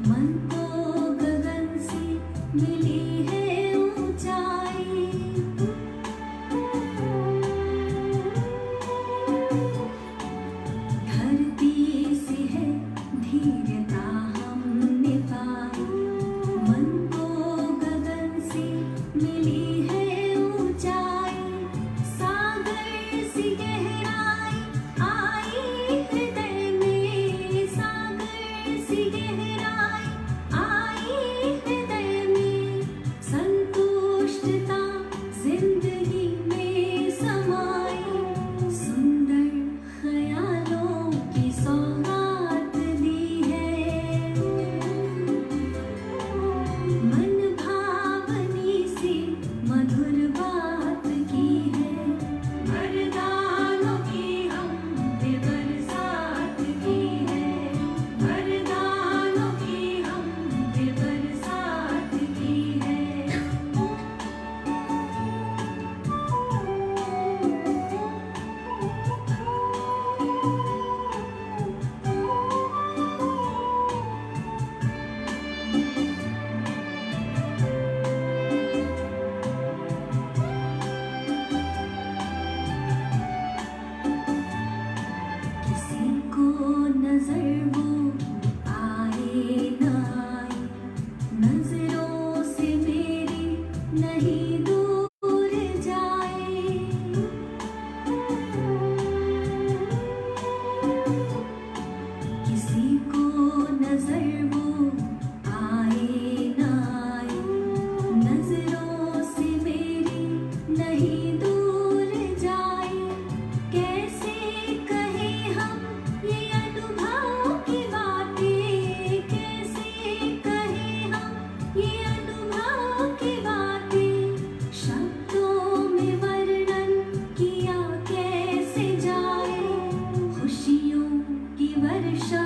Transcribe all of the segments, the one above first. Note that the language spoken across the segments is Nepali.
मन को गगन से मिली है ऊंचाई, धरती से है धीरता हमने पाई। मन को गगन से मिली है ऊंचाई, सागर सी गहराई आई हृदय में, सागर सी गहराई आई हृदय में। संतुष्टता जिंदगी में समाई, सुंदर ख्यालों की सौगात दी है। मन भावनी सी मधुर बात की है, वरदानों की हमने बरसात की है, वरदानों की हमने बरसात की है। किसी को नजर वो आए न आए, नजरों से मेरी नहीं दूर जाए। किसी को नजर वो आए न आए, नजरों से मेरी नहीं दूर जाए। कैसे कहे हम ये अनुभव की बातें, कैसे कहे हम ये अनुभव की बातें। शब्दों में वर्णन किया कैसे जाए, खुशियों की वर्षा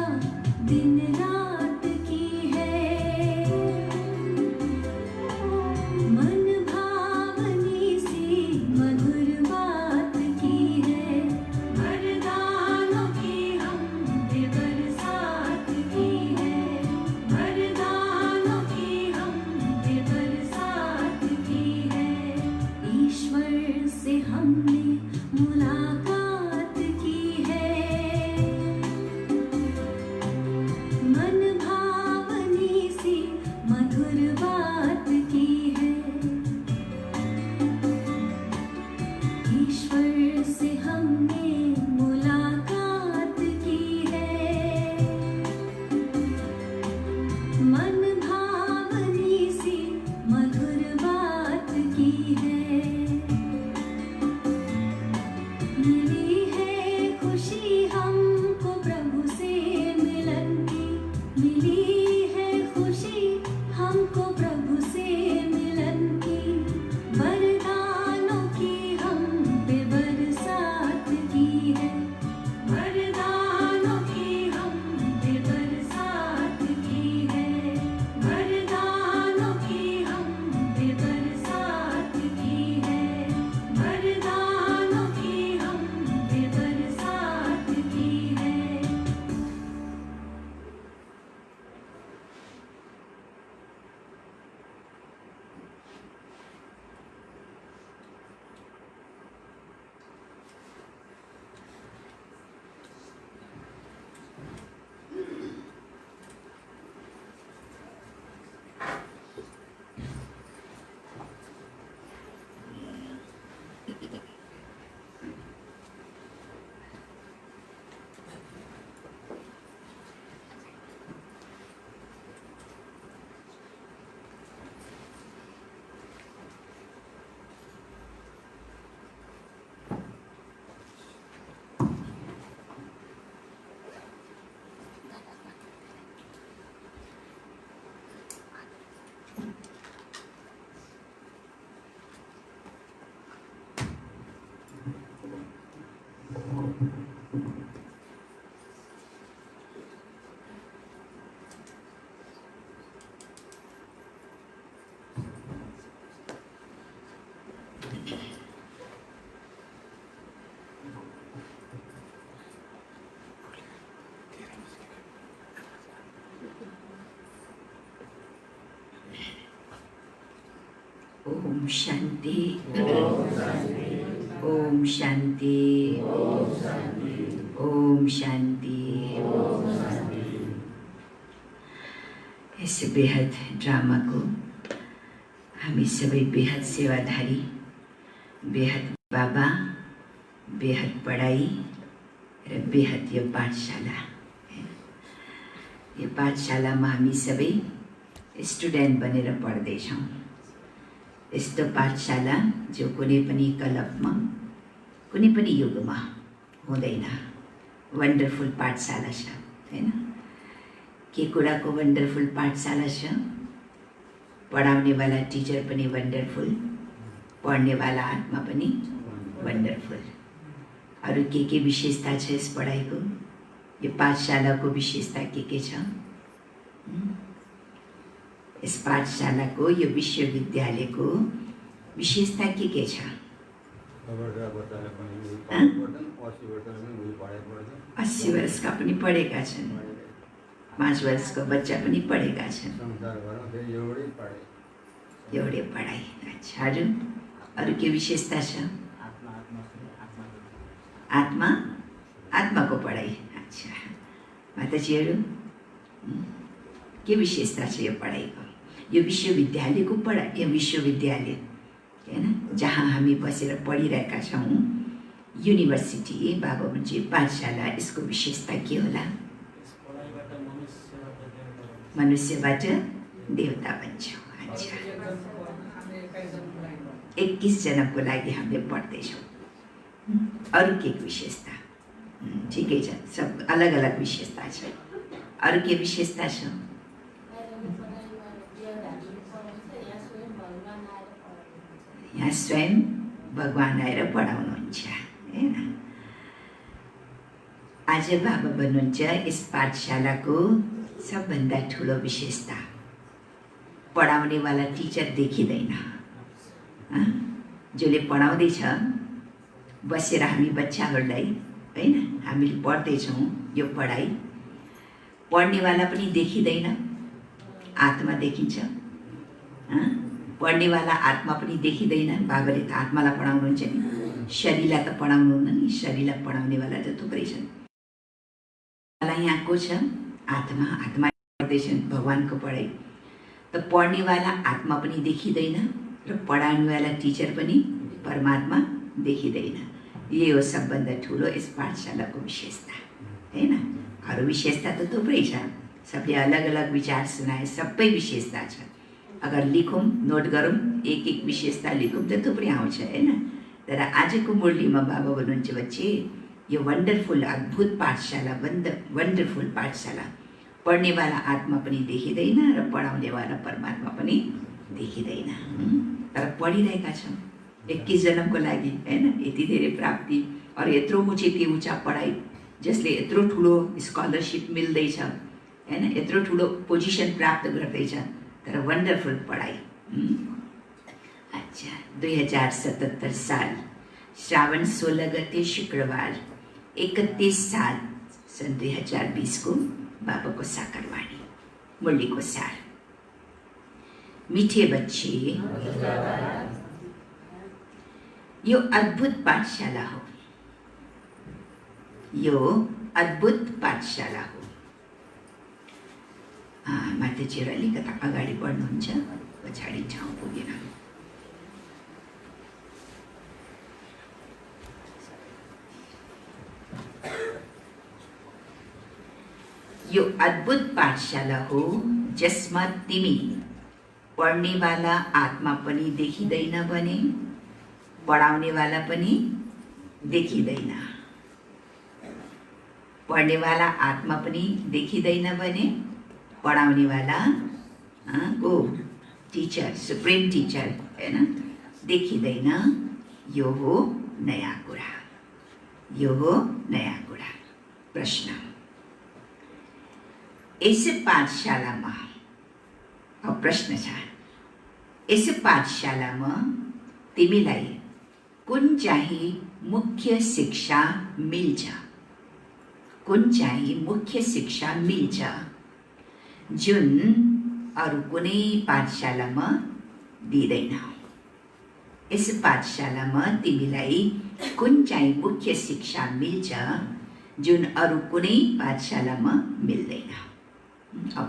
दिन रात की है। मन भावनी सी मधुर बात की है, वरदानों की हमने बरसात की है, वरदानों की हमने बरसात की है। ईश्वर से हमने मुलाकात की है। मन भावनी सी मधुर बात की है, ईश्वर से हमने मुलाकात की है। मन भावनी सी मधुर बात की है। मिली है खुशी हमको प्रभु से मिलन की, मिली है खुशी हमको प्रभु से मिलन की। वरदानों की हम पे बरसात की है, वरदानों की हम पे बरसात की है, वरदानों की हम पे बरसात की है, वरदानों की हम पे बरसात की है। ओम शांति ओम शांति ओम शांति। इस बेहद ड्रामा को हामी सबै बेहद सेवाधारी, बेहद बाबा, बेहद पढाइ र बेहद यो पाठशाला, यो पाठशालामा हामी सबै स्टुडेन्ट बनेर पढ्दैछौँ। यस्तो पाठशाला जो कुनै पनि कलपमा, कुनै पनि युगमा हुँदैन। वन्डरफुल पाठशाला छ, हैन? के कुराको वन्डरफुल पाठशाला छ? पढाउनेवाला टिचर पनि वन्डरफुल, पढ्नेवाला आत्मा पनि वन्डरफुल। अरू के विशेषता छ यस पढाइको? यो पाठशालाको विशेषता के छ? यस पाठशालाको, यो विश्वविद्यालयको विशेषता के छ? 80 वर्षका पनि पढेका छन्, 5 वर्षको बच्चा पनि पढेका छन्। एउटै पढाइ। अच्छा, अरू के विशेषता छ? आत्मा, आत्माको पढाइ। अच्छा माताजीहरू, के विशेषता छ यो पढाइको? यो विश्वविद्यालयको पढाइ, यो विश्वविद्यालय हैन जहाँ हामी बसेर पढिरहेका छौँ, युनिभर्सिटी बाबा भन्छ पाठशाला, यसको विशेषता के होला? मनुष्यबाट देवता बन्छौँ। अच्छा, 21 जनाको लागि हामीले पढ्दैछौँ। अरू के विशेषता? ठिकै छ, सब अलग अलग विशेषता छ। अरू के विशेषता छ? यहाँ स्वयं भगवान आएर पढाउनुहुन्छ, हैन? आज बाबा भन्नुहुन्छ यस पाठशालाको सबभन्दा ठुलो विशेषता पढाउनेवाला टिचर देखिँदैन। जसले पढाउँदैछ, बसेर हामी बच्चाहरूलाई, हैन, हामीले पढ्दैछौँ यो पढाइ, पढ्नेवाला पनि देखिँदैन, आत्मा देखिन्छ। पढ्नेवाला आत्मा पनि देखिँदैन। बाबाले त आत्मालाई पढाउनुहुन्छ नि, शरीरलाई त पढाउनुहुन्न नि, शरीरलाई पढाउनेवाला त थुप्रै छन्। यहाँ को छ? आत्मा, आत्मा पढ्दैछन् भगवानको पढाइ। त पढ्नेवाला आत्मा पनि देखिँदैन र पढाउनेवाला टिचर पनि परमात्मा देखिँदैन। यही हो सबभन्दा ठुलो यस पाठशालाको विशेषता, हैन? अरू विशेषता त थुप्रै छ, सबले अलग अलग विचार सुनाए, सबै विशेषता छ। अगर लिखौँ, नोट गरौँ, एक विशेषता लेखौँ त थुप्रै आउँछ, हैन? तर आजको मुरलीमा बाबा भन्नुहुन्छ बच्चे, यो वन्डरफुल अद्भुत पाठशाला, वन्डरफुल पाठशाला, पढ्नेवाला आत्मा पनि देखिँदैन र पढाउनेवाला परमात्मा पनि देखिँदैन। तर पढिरहेका छौँ 21 जन्मको लागि, हैन? यति धेरै प्राप्ति, अरू यत्रो उचा पढाइ, जसले यत्रो ठुलो स्कलरसिप मिल्दैछ, हैन? यत्रो ठुलो पोजिसन प्राप्त गर्दैछ, तर वन्डरफुल पढाइ। अच्छा, 2077 साल श्रावण 16 गते शुक्रबार, 31/7 सन् 2020 को बाबाको साकारवाणी, मुरलीको सार। मिठे बच्चे, यो अद्भुत पाठशाला हो, यो अद्भुत पाठशाला हो। माताजीहरू अलिकता अगाडि बढ्नुहुन्छ, पछाडि ठाउँ पुगेन। यो अद्भुत पाठशाला हो जसमा तिमी पढ्नेवाला आत्मा पनि देखिँदैन भने पढाउनेवाला पनि देखिँदैन। पढ्नेवाला आत्मा पनि देखिँदैन भने पढाउनेवाला को टिचर, सुप्रिम टिचर, हैन, देखिँदैन। यो हो नयाँ कुरा, यो हो नयाँ कुरा। प्रश्न, यस पाठशालामा, अब प्रश्न छ, यस पाठशालामा तिमीलाई कुन चाहिँ मुख्य शिक्षा मिल्छ? कुन चाहिँ मुख्य शिक्षा मिल्छ जुन अरू कुनै पाठशालामा दिँदैन? यस पाठशालामा तिमीलाई कुन चाहिँ मुख्य शिक्षा मिल्छ जुन अरू कुनै पाठशालामा मिल्दैन।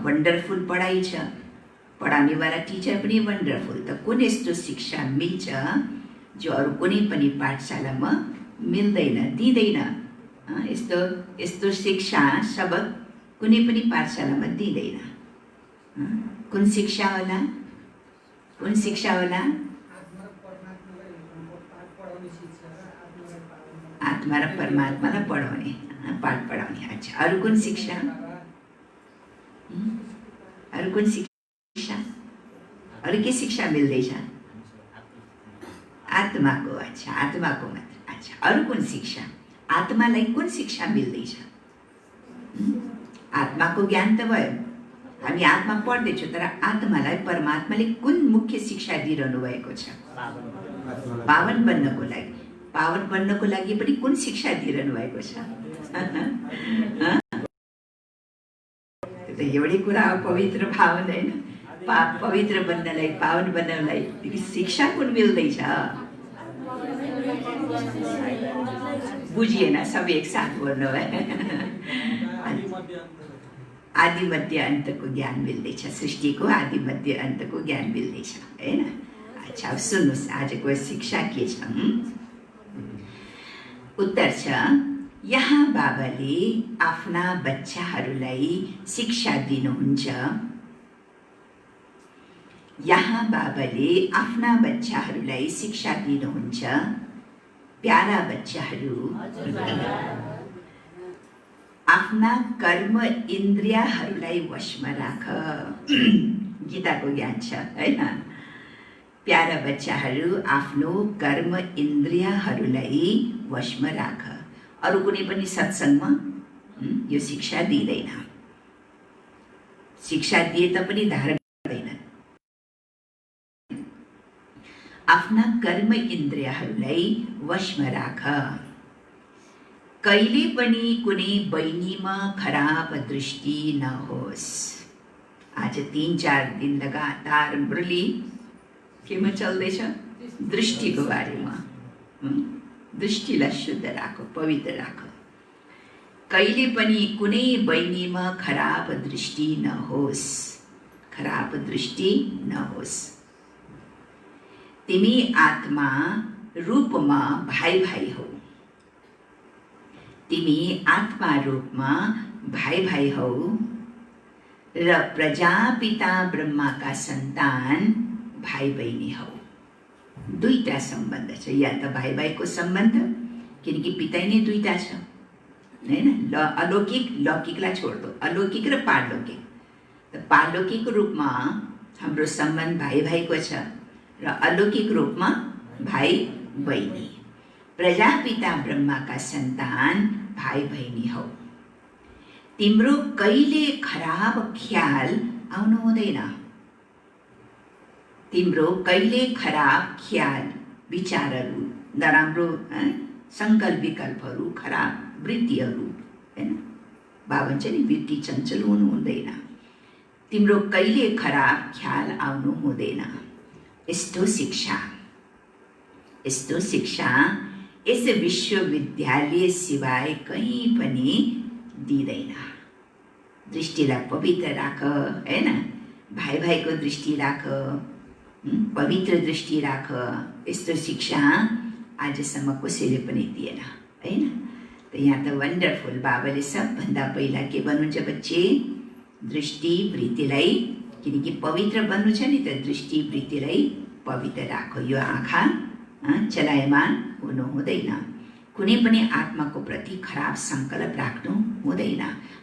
वन्डरफुल पढाइ छ, पढाउनेवाला टिचर पनि वन्डरफुल, त कुन यस्तो शिक्षा मिल्छ जो अरू कुनै पनि पाठशालामा मिल्दैन, दिँदैन। यस्तो यस्तो शिक्षा सबक कुनै पनि पाठशालामा दिँदैन। कुन शिक्षा होला? कुन शिक्षा होला? आत्मा र परमात्मालाई पढाउने, पाठ पढाउने। अच्छा, अरू कुन शिक्षा? अरू कुन शिक्षा? अरू के शिक्षा मिल्दैछ? आत्माको। अच्छा, आत्माको मात्र। अच्छा, अरू कुन शिक्षा? आत्मालाई कुन शिक्षा मिल्दैछ? आत्माको ज्ञान त भयो, हामी आत्मा पढ्दैछौँ, तर आत्मालाई परमात्माले कुन मुख्य शिक्षा दिइरहनु भएको छ? पावन बन्नको लागि। पावन बन्नको लागि पनि कुन शिक्षा दिइरहनु भएको छ? त्यो त एउटै कुरा हो, पवित्र पावन होइन। पवित्र बन्नलाई, पावन बन्नलाई शिक्षा कुन मिल्दैछ? बुझिएन, सब एकसाथ बोल्नु भयो। आदि मध्य अन्तको ज्ञान मिल्दैछ, सृष्टिको आदि मध्य अन्तको ज्ञान मिल्दैछ होइन। अच्छा, अब सुन्नुहोस् आजको शिक्षा के छ। उत्तर छ, यहाँ बाबाले आफ्ना बच्चाहरूलाई शिक्षा दिनुहुन्छ। यहाँ बाबाले आफ्ना बच्चाहरूलाई शिक्षा दिनुहुन्छ। प्यारा बच्चाहरू, आफ्ना कर्म इन्द्रियहरूलाई वशमा राख। गीताको ज्ञान छ होइन। प्यारा बच्चाहरू, आफ्नो कर्म इन्द्रियहरूलाई वशमा राख। अरू कुनै पनि सत्सङ्गमा यो शिक्षा दिँदैन। शिक्षा दिए तापनि धारण गर्दैन। आफ्ना कर्म इन्द्रियहरूलाई वशमा राख। कहिले पनि कुनै बहिनीमा खराब दृष्टि नहोस्। आज 3-4 दिन लगातार मुरली केमा चल्दैछ? दृष्टिको बारेमा। दृष्टिलाई शुद्ध राख, पवित्र राख। कहिले पनि कुनै बहिनीमा खराब दृष्टि नहोस्। खराब दृष्टि नहोस्। तिमी आत्मा रूपमा भाइ भाइ हौ। तिमी आत्मा रूपमा भाइ भाइ हौ र प्रजापिता ब्रह्माका सन्तान भाइ बहिनी हौ। दुईटा सम्बन्ध छ, या त भाइ भाइको सम्बन्ध, किनकि पिता नै दुईटा छ होइन। अलौकिक लौकिकलाई छोड्दो, अलौकिक र पारलौकिक। त पारलौकिक रूपमा हाम्रो सम्बन्ध भाइ भाइको छ र अलौकिक रूपमा भाइ बहिनी। प्रजापिता ब्रह्माका सन्तान भाइ बहिनी हौ। तिम्रो कहिले खराब ख्याल आउनु हुँदैन। तिम्रो कहिले खराब ख्याल, विचारहरू, नराम्रो सङ्कल्प विकल्पहरू, खराब वृत्तिहरू होइन। बाबा भन्छ नि, वृत्ति चञ्चल हुनु हुँदैन। तिम्रो कहिले खराब ख्याल आउनु हुँदैन। यस्तो शिक्षा यस विश्वविद्यालय सिवाय कहीँ पनि दिँदैन। दृष्टिलाई पवित्र राख होइन। भाइ भाइको दृष्टि राख, पवित्र दृष्टि राख। यस्तो शिक्षा आजसम्म कसैले पनि दिएन होइन। त यहाँ त वन्डरफुल। बाबाले सबभन्दा पहिला के भन्नुहुन्छ बच्चे? दृष्टि वृत्तिलाई, किनकि पवित्र बन्नु छ नि त, दृष्टि वृत्तिलाई पवित्र राख। यो आँखा चलायमान हुनु हुँदैन। कुनै पनि आत्माको प्रति खराब सङ्कल्प राख्नु हुँदैन।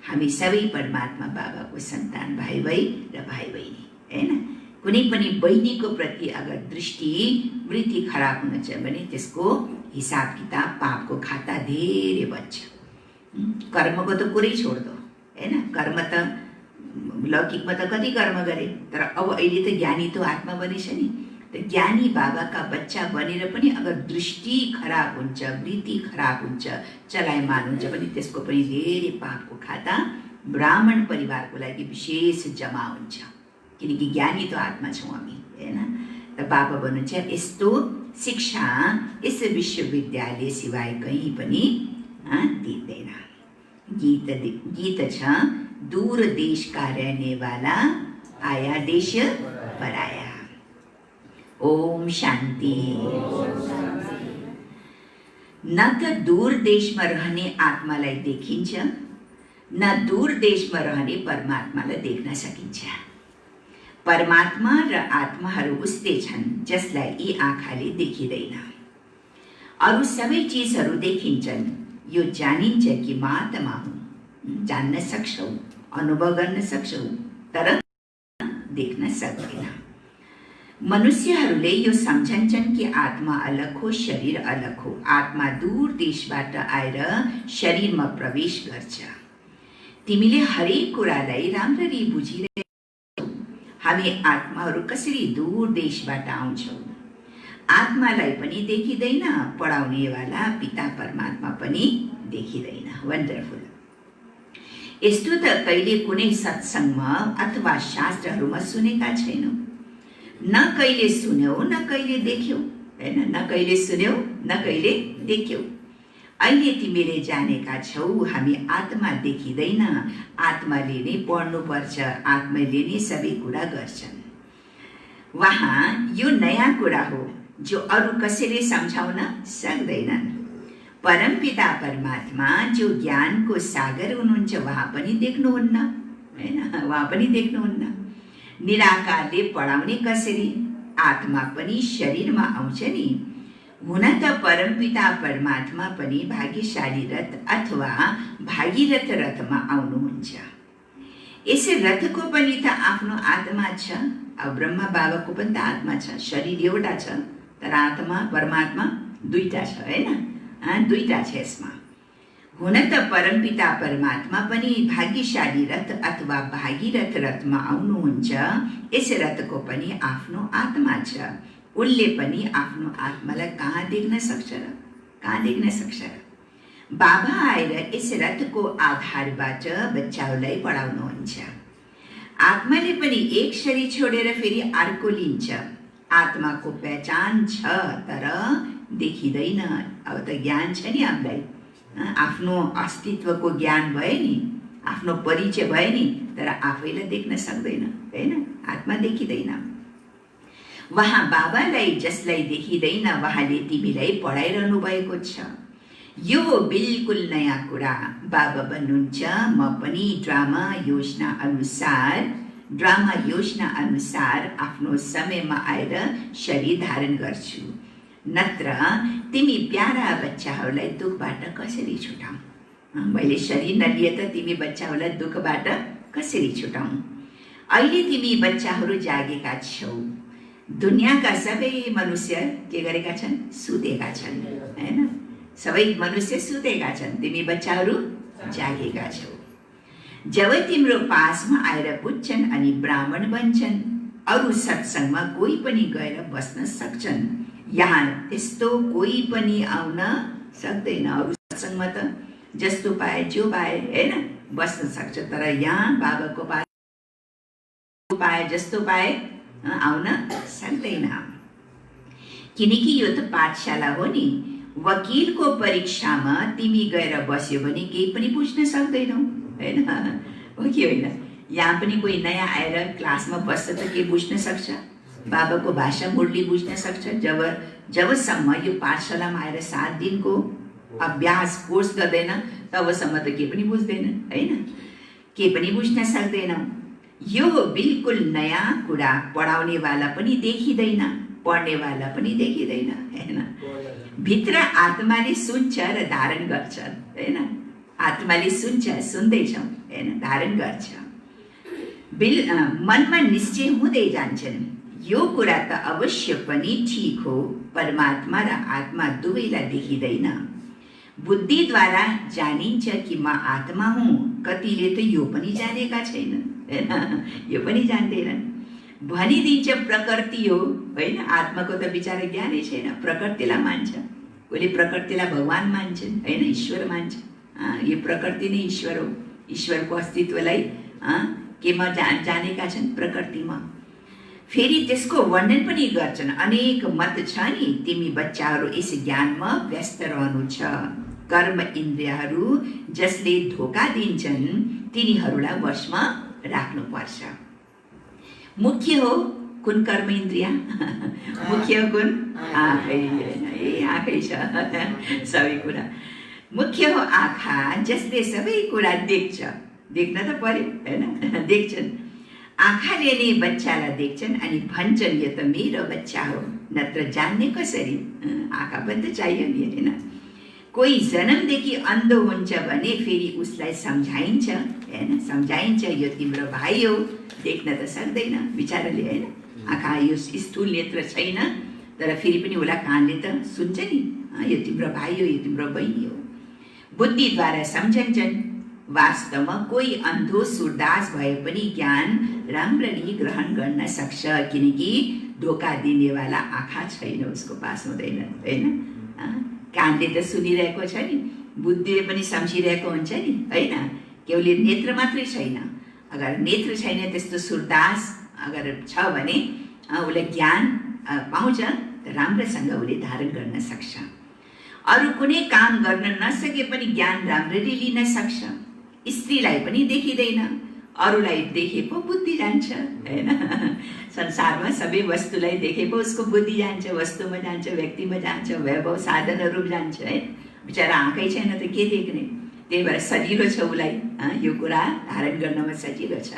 हामी सबै परमात्मा बाबाको सन्तान भाइ भाइ र भाइ बहिनी होइन। कुनै पनि बहिनीको प्रति अगर दृष्टि वृत्ति खराब हुन छ भने त्यसको हिसाब किताब, पापको खाता धेरै बच्छ। कर्मको त कुरै छोड्दो होइन। कर्म त लौकिकमा त कति कर्म गरे, तर अब अहिले त ज्ञानी त आत्मा बनेछ नि। त ज्ञानी बाबाका बच्चा बनेर पनि अगर दृष्टि खराब हुन्छ, वृत्ति खराब हुन्छ, चलायमान हुन्छ भने त्यसको पनि धेरै पापको खाता ब्राह्मण परिवारको लागि विशेष जमा हुन्छ। किनकि ज्ञानी त आत्मा छौँ हामी होइन। त बाबा भन्नुहुन्छ यस्तो शिक्षा यस विश्वविद्यालय सिवाय कहीँ पनि दिँदैन। गीत छ, दूर देश का रहने वाला आया देश पराया। ओम शान्ति। न त दूर देशमा रहने आत्मालाई देखिन्छ, न दूर देशमा रहने परमात्मालाई देख्न सकिन्छ। परमात्मा र आत्माहरू उस्तै छन् जसलाई यी आँखाले देखिँदैन। अरू सबै चिजहरू देखिन्छन्, यो जानिन्छ कि म आत्मा हुँ। जान्न सक्छौ, अनुभव गर्न सक्छौ, तर देख्न सक्दैन। मनुष्यहरूले यो सम्झन्छन् कि आत्मा अलग हो, शरीर अलग हो। आत्मा दूर देशबाट आएर शरीरमा प्रवेश गर्छ। तिमीले हरेक कुरालाई राम्ररी बुझिरहेछौ। हामी आत्माहरू कसरी दूर देशबाट आउँछौ। आत्मालाई पनि देखिँदैन, पढाउनेवाला पिता परमात्मा पनि देखिँदैन। वन्डरफुल। यस्तो त कहिले कुनै सत्सङ्गमा अथवा शास्त्रहरूमा सुनेका छैनौ। न कहिले सुन्यौ, न कहिले देख्यौ, हैन? न कहिले सुन्यौ, न कहिले देख्यौ। अहिले तिमीले जानेका छौ, हामी आत्मा देखिँदैन, आत्माले नै पढ्नुपर्छ, आत्माले नै सबै कुरा गर्छन्। वहाँ यो नयाँ कुरा हो जो अरू कसैले सम्झाउन सक्दैनन्। परमपिता परमात्मा जो ज्ञानको सागर हुनुहुन्छ, वहाँ पनि देख्नुहुन्न, हैन? वहाँ पनि देख्नुहुन्न। निराकारले पढाउने कसरी? आत्मा पनि शरीरमा आउँछ नि। हुन त परमपिता परमात्मा पनि भाग्यशाली रथ अथवा भागीरथ रथमा आउनुहुन्छ। यस रथको पनि त आफ्नो आत्मा छ। अब ब्रह्मा बाबाको पनि त आत्मा छ, शरीर एउटा छ, तर आत्मा परमात्मा दुईटा छ, हैन? दुईटा छ यसमा। हुन त परमपिता परमात्मा पनि भाग्यशाली रथ अथवा भागीरथ रथमा आउनुहुन्छ। यस रथको पनि आफ्नो आत्मा छ। उसले पनि आफ्नो आत्मालाई कहाँ देख्न सक्छ र? कहाँ देख्न सक्छ र? बाबा आएर यस रथको आधारबाट बच्चाहरूलाई पढाउनुहुन्छ। आत्माले पनि एक शरीर छोडेर फेरि अर्को लिन्छ। आत्माको पहचान छ, तर देखिँदैन। अब त ज्ञान छ नि हामीलाई, आफ्नो अस्तित्वको ज्ञान भयो नि, आफ्नो परिचय भयो नि, तर आफैलाई देख्न सक्दैन, हैन? आत्मा देखिँदैन। वहाँ बाबालाई जसलाई देखिँदैन, वहाँले तिमीलाई पढाइरहनु भएको छ। यो बिल्कुल नयाँ कुरा। बाबा भन्नुहुन्छ, म पनि ड्रामा योजना अनुसार आफ्नो समयमा आएर शरीर धारण गर्छु। नत्र तिमी प्यारा बच्चाहरूलाई दुःखबाट कसरी छुटाऊ? मैले शरीर नलिए त तिमी बच्चाहरूलाई दुःखबाट कसरी छुटाऊ? अहिले तिमी बच्चाहरू जागेका छौ। दुनियाँका सबै मनुष्य के गरेका छन्? सुतेका छन्, हैन? सबै मनुष्य सुतेका छन्, तिमी बच्चाहरू जागेका छौ। जब तिम्रो पासमा आएर बुझ्छन् अनि ब्राह्मण बन्छन्, अरू सत्सङ्गमा कोही पनि गएर बस्न सक्छन्। यहाँ त्यस्तो कोही पनि आउन सक्दैन। अरू सत्सङ्गमा त जस्तो पाए जो पाए, हैन, बस्न सक्छ, तर यहाँ बाबाको पाए जस्तो पाए आउन सक्दैन। किनकि यो त पाठशाला हो नि। वकिलको परीक्षामा तिमी गएर बस्यो भने केही पनि बुझ्न सक्दैनौ, हैन? हो कि होइन? यहाँ पनि कोही नयाँ आएर क्लासमा बस्छ त के बुझ्न सक्छ? बाबाको भाषा मुरली बुझ्न सक्छ। जबसम्म यो पाठशालामा आएर 7 दिनको अभ्यास कोर्स गर्दैन, तबसम्म त के पनि बुझ्दैन, हैन? के पनि बुझ्न सक्दैन। यो बिल्कुल नयाँ कुरा। पढाउनेवाला पनि देखिँदैन, पढ्नेवाला पनि देखिँदैन, हैन? भित्र आत्माले सुन्छ र धारण गर्छ, हैन? आत्माले सुन्छ, सुन्दैछौँ, हैन? धारण गर्छ। मनमा निश्चय हुँदै जान्छन्। यो कुरा त अवश्य पनि ठीक हो। परमात्मा र आत्मा दुवैलाई देखिँदैन। बुद्धिद्वारा जानिन्छ कि म आत्मा हुँ। कतिले त यो पनि जानेका छैनन्, हैन? यो पनि जान्दैनन्। भनिदिन्छ प्रकृति हो, होइन? आत्माको त बिचारा ज्ञानै छैन, प्रकृतिलाई मान्छ। उसले प्रकृतिलाई भगवान मान्छन्, होइन? ईश्वर मान्छ। यो प्रकृति नै ईश्वर हो। ईश्वरको अस्तित्वलाई केमा जानेका छन्? प्रकृतिमा। फेरि त्यसको वर्णन पनि गर्छन्। अनेक मत छ नि, तिमी बच्चाहरू यस ज्ञानमा व्यस्त रहनु छ। कर्म इन्द्रियहरू जसले धोका दिन्छन् तिनीहरूलाई वशमा राख्नुपर्छ। मुख्य हो कुन कर्म इन्द्रिय? मुख्य कुन? आँखै। आँखै छ सबै कुरा। मुख्य हो आँखा, जसले सबै कुरा देख्छ। देख्न त पर्यो हैन, देख्छन्। आँखाले नै बच्चालाई देख्छन् अनि भन्छन् यो त मेरो बच्चा हो, नत्र जान्ने कसरी? आँखा पनि त चाहियो नि हैन। कोही जन्मदेखि अन्धो हुन्छ भने फेरि उसलाई सम्झाइन्छ हैन, सम्झाइन्छ यो तिम्रो भाइ हो, देख्न त सक्दैन बिचाराले हैन। आँखा यो स्थूल नेत्र छैन, तर फेरि पनि उसलाई कानले त सुन्छ नि, यो तिम्रो भाइ हो, यो तिम्रो बहिनी हो। बुद्धिद्वारा सम्झन्छन्। वास्तवमा कोही अन्धो सुरदास भए पनि ज्ञान राम्ररी ग्रहण गर्न सक्छ, किनकि धोका दिनेवाला आँखा छैन उसको पास, हुँदैन हैन। कानले त सुनिरहेको छ नि, बुद्धिले पनि सम्झिरहेको हुन्छ नि हैन। केवल नेत्र मात्रै छैन। अगर नेत्र छैन त्यस्तो सुरदास अगर छ भने उसले ज्ञान पाउँछ, राम्रोसँग उसले धारण गर्न सक्छ। अरू कुनै काम गर्न नसके पनि ज्ञान राम्ररी लिन सक्छ। स्त्रीलाई पनि देखिँदैन, अरूलाई देखे पो बुद्धि जान्छ हैन। संसारमा सबै वस्तुलाई देखे पो उसको बुद्धि जान्छ, वस्तुमा जान्छ, व्यक्तिमा जान्छ, वैभव साधनहरू जान्छ है। बिचरा आँखै छैन त के देख्ने? त्यही भएर सजिलो छ उसलाई यो कुरा धारण गर्नमा सजिलो छ।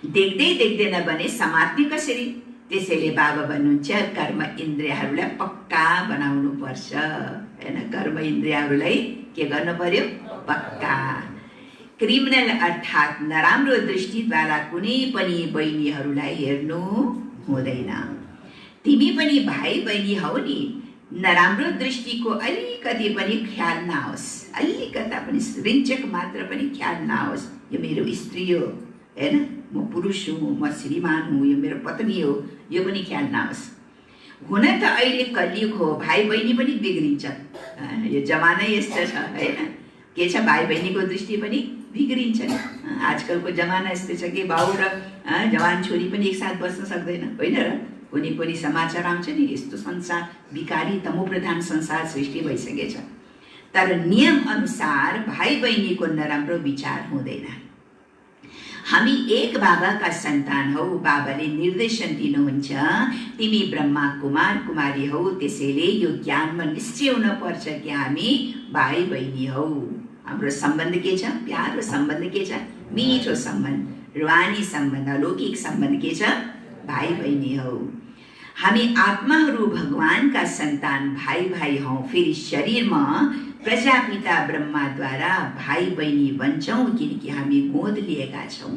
देख्दै देख्दैन भने समात्ने कसरी? त्यसैले बाबा भन्नुहुन्छ कर्म इन्द्रियहरूलाई पक्का बनाउनु पर्छ हैन। कर्म इन्द्रियहरूलाई के गर्नु पर्यो? पक्का। क्रिमिनल अर्थात् नराम्रो दृष्टिद्वारा कुनै पनि बहिनीहरूलाई हेर्नु हुँदैन। तिमी पनि भाइ बहिनी हौ नि, नराम्रो दृष्टिको अलिकति पनि ख्याल नहोस्, अलिकता पनि रिञ्चक मात्र पनि ख्याल नहोस्। यो मेरो स्त्री हो हैन, म पुरुष हुँ, म श्रीमान हुँ, यो मेरो पत्नी हो, यो पनि ख्याल नहोस्। हुन त अहिले कलियुग हो, भाइ बहिनी पनि बिग्रिन्छन्। यो जमानै यस्तो छ हैन। के छ, भाइ बहिनीको दृष्टि पनि बिग्रिन्छन्। आजकलको जमाना यस्तो छ कि बाउ र जवान छोरी पनि एकसाथ बस्न सक्दैन होइन र? कुनै पनि समाचार आउँछ नि, यस्तो संसार विकारी तमोप्रधान संसार सृष्टि भइसकेछ। तर नियम अनुसार भाइ बहिनीको नराम्रो विचार हुँदैन। हामी एक बाबाका सन्तान हौ। बाबाले निर्देशन दिनुहुन्छ, तिमी ब्रह्मा कुमार कुमारी हौ, त्यसैले यो ज्ञानमा निश्चय हुन पर्छ कि हामी भाइ बहिनी हौ। हाम्रो सम्बन्ध के छ? प्यारो सम्बन्ध के छ? मिठो सम्बन्ध, रूहानी सम्बन्ध, अलौकिक सम्बन्ध के छ? भाइ बहिनी हौ। हामी आत्माहरू भगवानका सन्तान भाइ भाइ हौ। फेरि शरीरमा प्रजापिता ब्रह्माद्वारा भाइ बहिनी बन्छौँ, किनकि हामी गोद लिएका छौँ।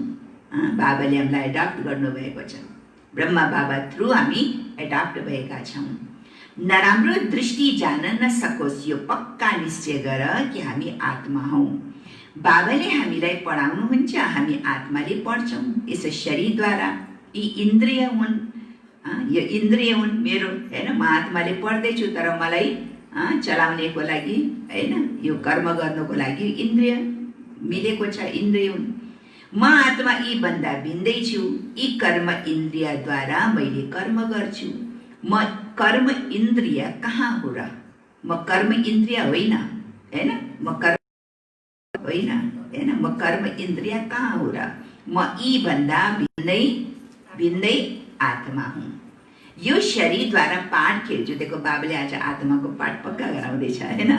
बाबाले हामीलाई एडप्ट गर्नुभएको छ। ब्रह्मा बाबा थ्रु हामी एडप्ट भएका छौँ। नराम्रो दृष्टि जान नसकोस्, यो पक्का निश्चय गर कि हामी आत्मा हौँ। बाबाले हामीलाई पढाउनुहुन्छ, हामी आत्माले पढ्छौँ यस शरीरद्वारा। यी इन्द्रिय हुन्, यो इन्द्रिय हुन् मेरो हैन। म आत्माले पढ्दैछु, तर मलाई चलाउनेको लागि हैन, यो कर्म गर्नको लागि इन्द्रिय मिलेको छ, इन्द्रिय हुन्। म आत्मा यी भन्दा भिन्दै छु। यी कर्म इन्द्रियद्वारा मैले कर्म गर्छु। म कर्म इन्द्रिय कहाँ हो र? म कर्म इन्द्रिय होइन हैन, म कर्म होइन हैन, म कर्म इन्द्रिय कहाँ हो र? म यी भन्दा भिन्दै आत्मा हुँ। यो शरीरद्वारा पाठ खेल्छु। देखो बाबाले आज आत्माको पाठ पक्का गराउँदैछ हैन,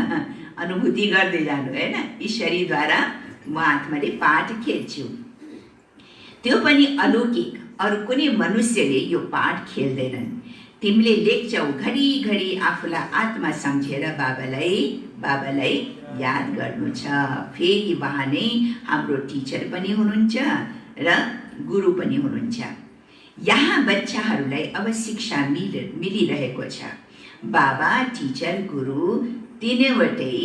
अनुभूति गर्दै जानु हैन। यी शरीरद्वारा म आत्माले पाठ खेल्छु, त्यो पनि अलौकिक। अरू कुनै मनुष्यले यो पाठ खेल्दैनन्। तिमीले लेख्छौ, घरिघरि आफूलाई आत्मा सम्झेर बाबालाई याद गर्नु छ। फेरि उहाँ नै हाम्रो टिचर पनि हुनुहुन्छ र गुरु पनि हुनुहुन्छ। यहाँ बच्चाहरूलाई अब शिक्षा मिलिरहेको छ। बाबा, टिचर, गुरु तीनैवटै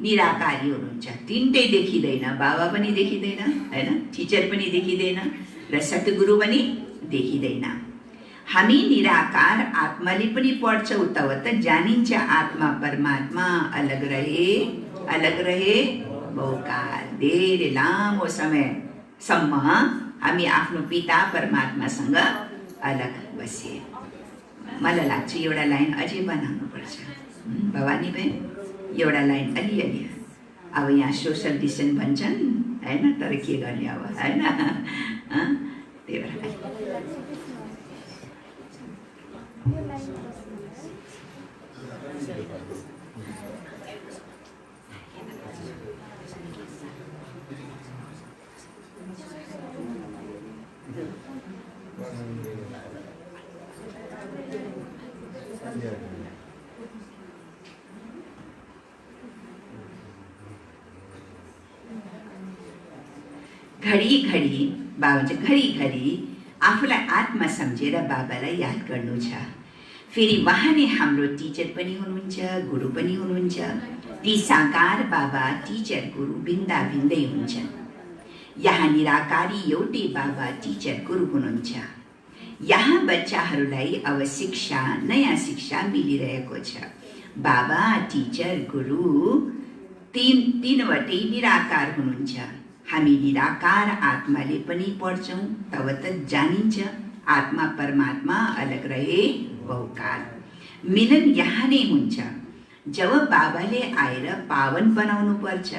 निराकारी हुनुहुन्छ। तीनटै देखिँदैन, बाबा पनि देखिँदैन हैन, टिचर पनि देखिँदैन र सतगुरु पनि देखिँदैन। हामी निराकार आत्माले पनि पढ्छौँ, तब त जानिन्छ आत्मा परमात्मा अलग रहे बहुकाल। धेरै लामो समयसम्म हामी आफ्नो पिता परमात्मासँग अलग बसे। मलाई लाग्छ एउटा लाइन अझै बनाउनुपर्छ। भवानी बहन, एउटा लाइन अलिअलि। अब यहाँ सोसल डिस्टेन्स भन्छन् होइन, तर के गर्ने अब होइन, त्यही भएर घडी बाबा चाहिँ घरिघरि आफूलाई आत्मा सम्झेर बाबालाई याद गर्नु छ। फेरि उहाँ नै हाम्रो टिचर पनि हुनुहुन्छ, गुरु पनि हुनुहुन्छ। ती साकार बाबा टिचर गुरु भिन्दा भिन्दै हुन्छन्। यहाँ निराकारी एउटै बाबा टिचर गुरु हुनुहुन्छ। यहाँ बच्चाहरूलाई अब शिक्षा, नयाँ शिक्षा मिलिरहेको छ। बाबा टिचर गुरु तीनवटै निराकार हुनुहुन्छ। हामी निराकार आत्माले पनि पढ्छौँ, तब त जानिन्छ आत्मा परमात्मा अलग रहे बहुकाल। मिलन यहाँ नै हुन्छ जब बाबाले आएर पावन बनाउनु पर्छ।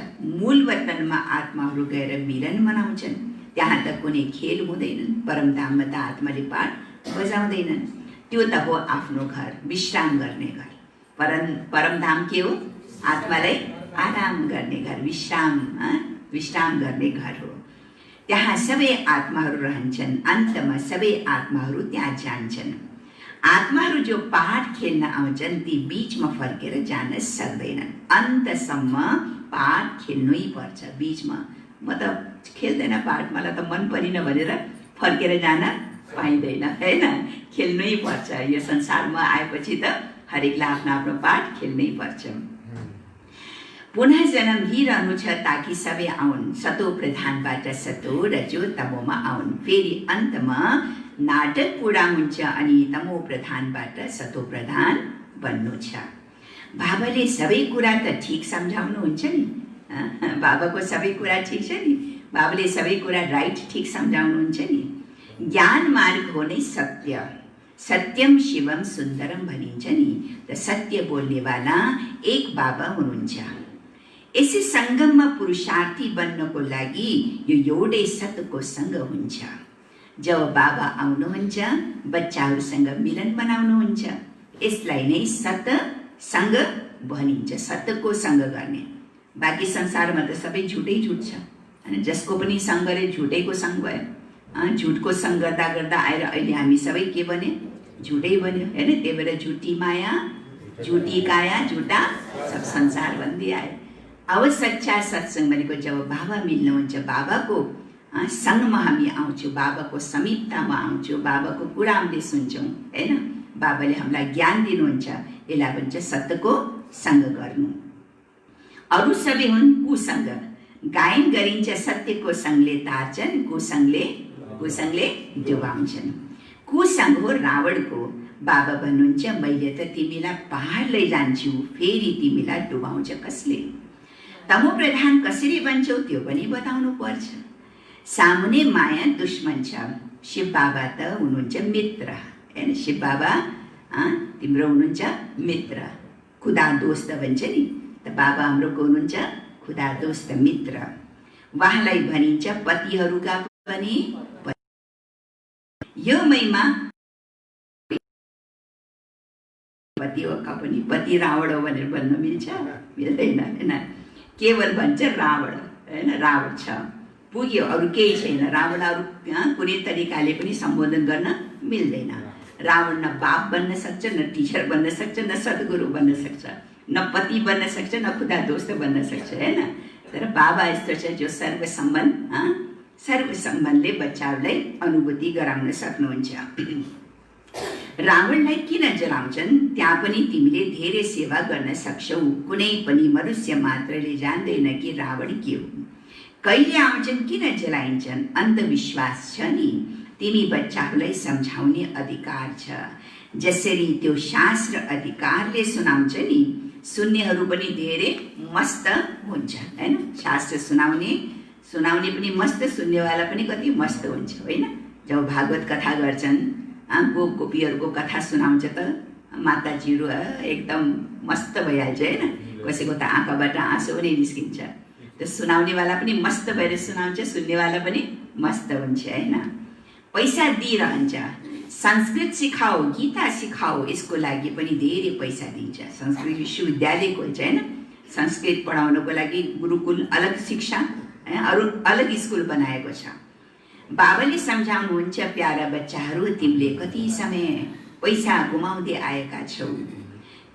मूल वतनमा आत्माहरू गएर मिलन मनाउँछन्। त्यहाँ त कुनै खेल हुँदैनन्। परमधाममा त आत्माले पाठ बजाउँदैनन्। त्यो त हो आफ्नो घर, विश्राम गर्ने घर। परमधाम के हो? आत्मालाई आराम गर्ने घर, विश्राम गर्ने घर हो। त्यहाँ सबै आत्माहरू रहन्छन्। अन्तमा सबै आत्माहरू त्यहाँ जान्छन्। आत्माहरू जो पाठ खेल्न आउँछन् ती बीचमा फर्केर जान सक्दैनन्। अन्तसम्म पाठ खेल्नै पर्छ। बीचमा म त खेल्दैन पाठ, मलाई त मन परेन भनेर फर्केर जान पाइँदैन होइन। खेल्नै पर्छ। यो संसारमा आएपछि त हरेकलाई आफ्नो आफ्नो पाठ खेल्नै पर्छ। पुनः जन्म लिइरहनु छ ताकि सबै आउन्। सतो प्रधानबाट सतो, रजो तमोमा आउन्। फेरि अन्तमा नाटक पुरा हुन्छ अनि तमो प्रधानबाट सतो प्रधान बन्नु छ। बाबाले सबै कुरा त ठिक सम्झाउनुहुन्छ नि। बाबाको सबै कुरा ठिक छ नि। बाबाले सबै कुरा राइट ठिक सम्झाउनुहुन्छ नि। ज्ञान मार्ग हो नै सत्य। सत्यम शिवम सुन्दरम भनिन्छ नि। त सत्य बोल्नेवाला एक बाबा हुनुहुन्छ। यसै सङ्गममा पुरुषार्थी बन्नको लागि यो एउटै सतको सङ्ग हुन्छ। जब बाबा आउनुहुन्छ बच्चाहरूसँग मिलन बनाउनुहुन्छ। यसलाई नै सत्सङ्ग भनिन्छ। सत्यको सङ्ग गर्ने। बाँकी संसारमा त सबै झुटै झुट छ होइन। जसको पनि सङ्ग गरे झुटैको सङ्ग भयो। झुटको सङ्ग गर्दा गर्दा आएर अहिले हामी सबै के बने? झुटै बन्यो होइन। त्यही भएर झुटी माया, झुटी काया, झुटा सब संसार भन्दै आयो। अब सच्चा सत्सङ्ग भनेको जब बाबा मिल्नुहुन्छ, बाबाको सँगमा हामी आउँछौँ, बाबाको समीपतामा आउँछौँ, बाबाको कुरा हामीले सुन्छौँ होइन। बाबाले हामीलाई ज्ञान दिनुहुन्छ। यसलाई भन्छ सत्यको सङ्ग गर्नु। अरू सबै हुन् कुसङ्ग। गायन गरिन्छ सत्यको सङ्गले तार्छन्, कुसङ्गले डुबाउँछन्। कुसङ्ग हो रावणको। बाबा भन्नुहुन्छ मैले त तिमीलाई पहाड लैजान्छु, फेरि तिमीलाई डुबाउँछ कसले? तमो प्रधान कसरी बन्छौ त्यो पनि बताउनु पर्छ। सामुने माया दुश्मन छ। शिव बाबा त हुनुहुन्छ मित्र होइन। शिव बाबा तिम्रो हुनुहुन्छ मित्र। खुदा दोस्त भन्छ नि। त बाबा हाम्रो को हुनुहुन्छ? खुदा दोस्त मित्र। उहाँलाई भनिन्छ पतिहरूका पनि। यो महिमा पतिका पनि। पति रावण हो भनेर भन्न मिल्छ? मिल्दैन होइन। केवल भन्छ रावण होइन। रावण छ, पुग्यो, अरू केही छैन। रावण अरू कुनै तरिकाले पनि सम्बोधन गर्न मिल्दैन। रावण न बाप बन्न सक्छ, न टिचर बन्न सक्छ, न सद्गुरु बन्न सक्छ, न पति बन्न सक्छ, न खुदा दोस्त बन्न सक्छ होइन। तर बाबा यस्तो छ जो सर्वसम्बन्धले बच्चाहरूलाई अनुभूति गराउन सक्नुहुन्छ। रावणलाई किन जलाउँछन्? त्यहाँ पनि तिमीले धेरै सेवा गर्न सक्छौ। कुनै पनि मनुष्य मात्रले जान्दैन कि रावण के हो। कहिले आउँछन्, किन जलाइन्छन्? अन्धविश्वास छ नि। तिमी बच्चाहरूलाई सम्झाउने अधिकार छ। जसरी त्यो शास्त्र अधिकारले सुनाउँछ नि, सुन्नेहरू पनि धेरै मस्त हुन्छ होइन। शास्त्र सुनाउने पनि मस्त, सुन्नेवाला पनि कति मस्त हुन्छ होइन। जब भागवत कथा गर्छन् गोपीहरूको कथा सुनाउँछ त माताजीहरू एकदम मस्त भइहाल्छ होइन। कसैको त आँखाबाट आँसु पनि निस्किन्छ। त्यो सुनाउनेवाला पनि मस्त भएर सुनाउँछ, सुन्नेवाला पनि मस्त हुन्छ होइन। पैसा दिइरहन्छ। संस्कृत सिकाऊ, गीता सिकाऊ, यसको लागि पनि धेरै पैसा दिन्छ। संस्कृत विश्वविद्यालय खोल्छ होइन। संस्कृत पढाउनको लागि गुरुकुल अलग शिक्षा अरू अलग स्कुल बनाएको छ। बाबाले सम्झाउनुहुन्छ, प्यारा बच्चाहरू, तिमीले कति समय पैसा गुमाउँदै आएका छौ।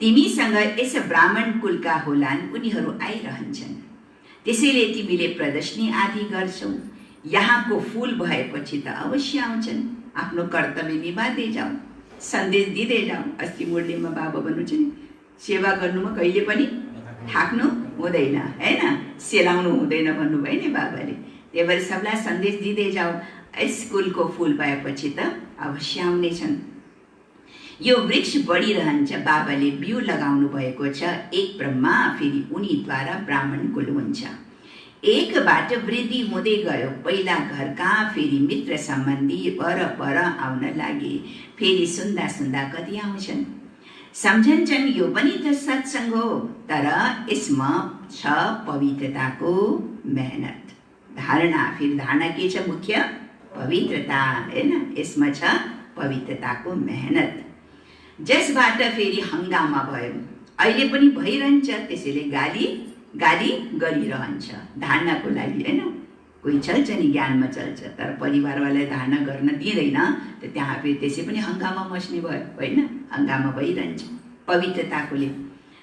तिमीसँग यस ब्राह्मण कुलका होलान्, उनीहरू आइरहन्छन्। त्यसैले तिमीले प्रदर्शनी आदि गर्छौ। यहाँको फुल भएपछि त अवश्य आउँछन्। आफ्नो कर्तव्य निभाउँदै जाऊ, सन्देश दिँदै जाऊ। अस्ति मुरलीमा बाबा भन्नुहुन्छ नि, सेवा गर्नुमा कहिले पनि थाक्नु हुँदैन होइन, सेलाउनु हुँदैन भन्नुभयो नि बाबाले। त्यही भएर सबलाई सन्देश दिँदै जाऊ। स्कुलको फुल भएपछि त अवश्य आउनेछन्। यो वृक्ष बढिरहन्छ। बाबाले बिउ लगाउनु भएको छ। एक ब्रह्मा, फेरि उनीद्वारा ब्राह्मण कुल हुन्छ। एकबाट वृद्धि हुँदै गयो। पहिला घरका, फेरि मित्र सम्बन्धी पर आउन लागे। फेरि सुन्दा सुन्दा कति आउँछन्। सम्झन्छन् यो पनि त सत्सङ्ग हो, तर यसमा छ पवित्रताको मेहनत। धारणा, फेरि धारणा के छ? मुख्य पवित्रता होइन। यसमा छ पवित्रताको मेहनत। जसबाट फेरि हङ्गामा भयो। अहिले पनि भइरहन्छ। त्यसैले गाली गरिरहन्छ धारणाको लागि होइन। कोही चल्छ नि, ज्ञानमा चल्छ, तर परिवारवालाले धारणा गर्न दिँदैन, त त्यहाँ फेरि त्यसै पनि हङ्गामा मच्ने भयो होइन। हङ्गामा भइरहन्छ पवित्रताकोले।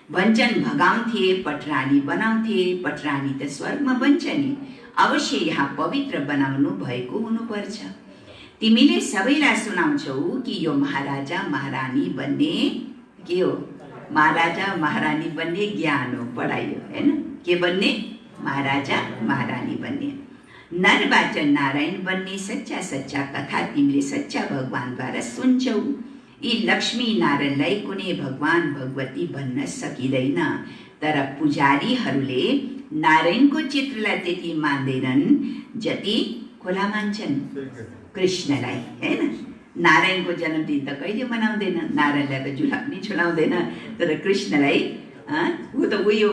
भन्छन् भगाउँथे पटरानी बनाउँथे, पटरानी त स्वर्गमा बन्छ नि। अवश्य यहाँ पवित्र बनाउनु भएको हुनुपर्छ। तिमीले सबैलाई सुनाउँछौ कि यो महाराजा महारानी बन्ने के हो? महाराजा महारानी बन्ने ज्ञान हो, पढाइ हो होइन। के बन्ने? महाराजा महारानी बन्ने। नरबाट नारायण बन्ने सच्चा सच्चा कथा तिमीले सच्चा भगवानद्वारा सुन्छौ। यी लक्ष्मी नारायणलाई कुनै भगवान भगवती भन्न सकिँदैन। तर पुजारीहरूले नारायणको चित्रलाई त्यति मान्दैनन् जति खोला मान्छन् कृष्णलाई होइन। नारायणको जन्मदिन त कहिले मनाउँदैन, नारायणलाई त जुला पनि छुलाउँदैन, तर कृष्णलाई ऊ त उयो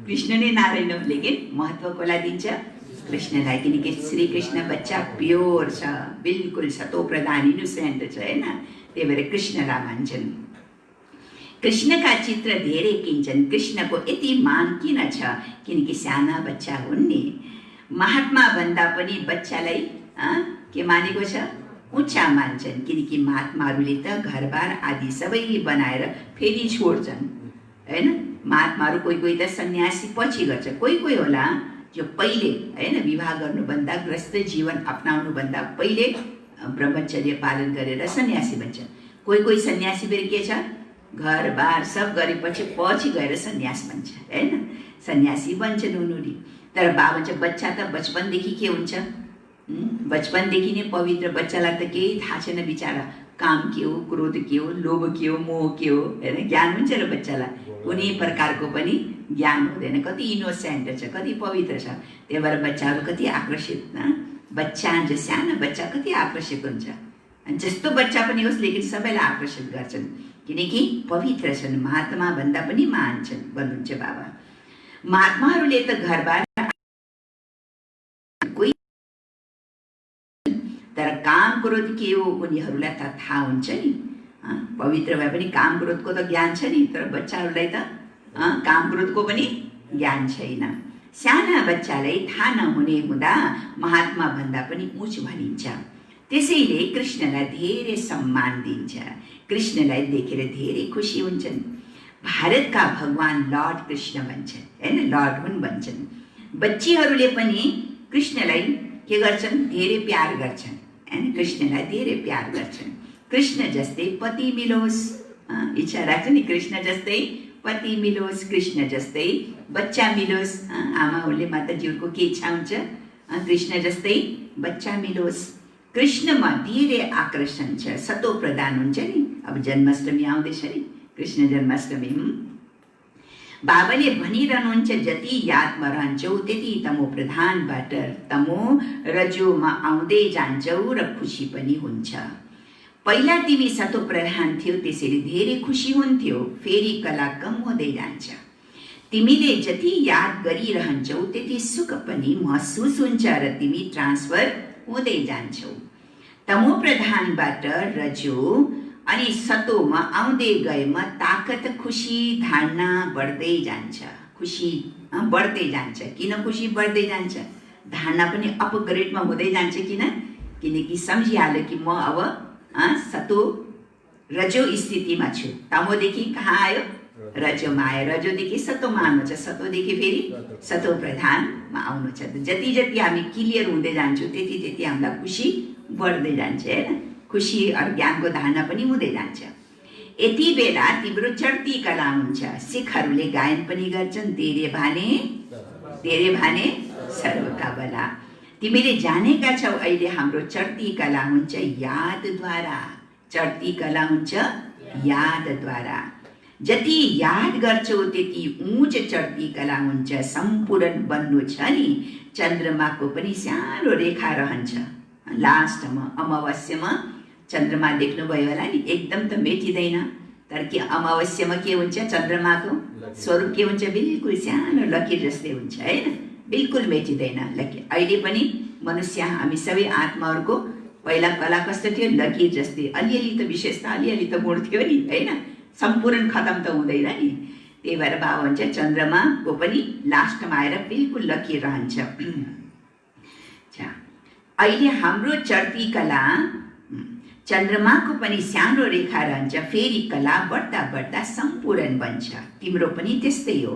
कृष्ण नै नारायण हो। लेकिन महत्त्व कसलाई दिन्छ? कृष्णलाई, किनकि श्रीकृष्ण बच्चा प्योर छ, बिल्कुल सतो प्रधान इनोसेन्ट छ होइन। त्यही भएर कृष्णलाई मान्छन्। कृष्णका चित्र धेरै किन्छन्। कृष्णको यति मान किन छ? किनकि साना बच्चा हुन् नि। महात्मा भन्दा पनि बच्चालाई के मानेको छ? उच्चा मान्छन्। किनकि महात्माहरूले त घरबार आदि सबै बनाएर फेरि छोड्छन् होइन। महात्माहरू कोही कोही त सन्यासी पछि गर्छ, कोही कोही होला जो पहिले होइन विवाह गर्नुभन्दा ग्रस्त जीवन अपनाउनुभन्दा पहिले ब्रह्मचर्य पालन गरेर सन्यासी बन्छ। कोही कोही सन्यासी फेरि के छ? घरबार सब गरेपछि पछि गएर सन्यास बन्छ होइन। सन्यासी बन्छन् उनीहरू। तर बाबा चाहिँ बच्चा त बचपनदेखि के हुन्छ? बचपनदेखि नै पवित्र। बच्चालाई त केही थाहा छैन बिचारा, काम के हो, क्रोध के हो, लोभ के हो, मोह के हो होइन। ज्ञान हुन्छ र बच्चालाई कुनै प्रकारको पनि ज्ञान हुँदैन। कति इनोसेन्ट छ, कति पवित्र छ। त्यही भएर बच्चाहरू कति आकर्षित, बच्चा जो सानो बच्चा कति आकर्षित हुन्छ। जस्तो बच्चा पनि होस्, लेकिन सबैलाई आकर्षित गर्छन् किनकि पवित्र छन्। महात्मा भन्दा पनि महान छन् भन्नुहुन्छ बाबा। महात्माहरूले त घरबार कोही, तर काम क्रोध के हो उनीहरूलाई त थाहा हुन्छ नि। पवित्र भए पनि काम क्रोधको त ज्ञान छ नि, तर बच्चाहरूलाई त काम क्रोधको पनि ज्ञान छैन। साना बच्चालाई थाहा नहुने हुँदा महात्मा भन्दा पनि उच्च भनिन्छ। त्यसैले कृष्णलाई धेरै सम्मान दिन्छ। कृष्णलाई देखेर धेरै खुसी हुन्छन्। भारतका भगवान लर्ड कृष्ण भन्छन् होइन, लर्ड हुन् भन्छन्। बच्चीहरूले पनि कृष्णलाई के गर्छन्? धेरै प्यार गर्छन् होइन। कृष्णलाई धेरै प्यार गर्छन्। कृष्ण जस्तै पति मिलोस्, इच्छा राख्छ नि कृष्ण जस्तै पति मिलोस्, कृष्ण जस्तै बच्चा मिलोस्। आमाहरूले माताजीहरूको के इच्छा हुन्छ? कृष्ण जस्तै बच्चा मिलोस्। कृष्णमा धेरै आकर्षण छ, सतो प्रधान हुन्छ नि। अब जन्माष्टमी आउँदैछ नि, कृष्ण जन्माष्टमी। बाबाले भनिरहनुहुन्छ जति यादमा रहन्छौ त्यति तमो प्रधानबाट तमो रजोमा आउँदै जान्छौ र खुसी पनि हुन्छ। पहिला तिमी सतो प्रधान थियो, त्यसैले धेरै खुसी हुन्थ्यो, फेरि कला कम हुँदै जान्छ। तिमीले जति याद गरिरहन्छौ त्यति सुख पनि महसुस हुन्छ र तिमी ट्रान्सफर हुँदै जान्छौ। तमो प्रधानबाट रजो अनि सतोमा आउँदै गएमा ताकत, खुसी, धारणा बढ्दै जान्छ। खुसी बढ्दै जान्छ। किन खुसी बढ्दै जान्छ? धारणा पनि अपग्रेडमा हुँदै जान्छ। किनकि सम्झिहाल्यो कि म अब सतो रजो स्थितिमा छु। तमोदेखि कहाँ आयो? रजोमा आयो। रजोदेखि सतोमा आउनु छ, सतोदेखि फेरि सतो प्रधानमा आउनु छ। जति जति हामी क्लियर हुँदै जान्छौँ त्यति त्यति हामीलाई खुसी बढ्दै जान्छ होइन। खुसी अरू ज्ञानको धारणा पनि हुँदै जान्छ। यति बेला तिम्रो चढ्ती कला हुन्छ। सिखहरूले गायन पनि गर्छन्, तेरे भाने सर्वका बला। तिमीले जानेका छौ अहिले हाम्रो चढ्ती कला हुन्छ यादद्वारा। चढ्ती कला हुन्छ यादद्वारा। जति याद गर्छौ त्यति उँच चढ्ती कला हुन्छ। सम्पूर्ण बन्नु छ नि, चन्द्रमाको पनि सानो रेखा रहन्छ। लास्टमा अमावस्यामा चन्द्रमा देख्नुभयो होला नि, एकदम त मेटिँदैन, तर के अमावस्यामा के हुन्छ? चन्द्रमाको स्वरूप के हुन्छ? बिल्कुल सानो लकीर जस्तै हुन्छ होइन, बिल्कुल मेटिँदैन लकीर। अहिले पनि मनुष्य, हामी सबै आत्माहरूको पहिला कला कस्तो थियो? लकीर जस्तै। अलिअलि त विशेषता, अलिअलि त गुण थियो नि होइन, सम्पूर्ण खतम त हुँदैन नि। त्यही भएर बाबा भन्छ चन्द्रमाको पनि लास्टमा आएर बिल्कुल लकीर रहन्छ। अहिले हाम्रो चढ्ती कला, चन्द्रमाको पनि सानो रेखा रहन्छ, फेरि कला बढ्दा बढ्दा सम्पूर्ण बन्छ। तिम्रो पनि त्यस्तै हो।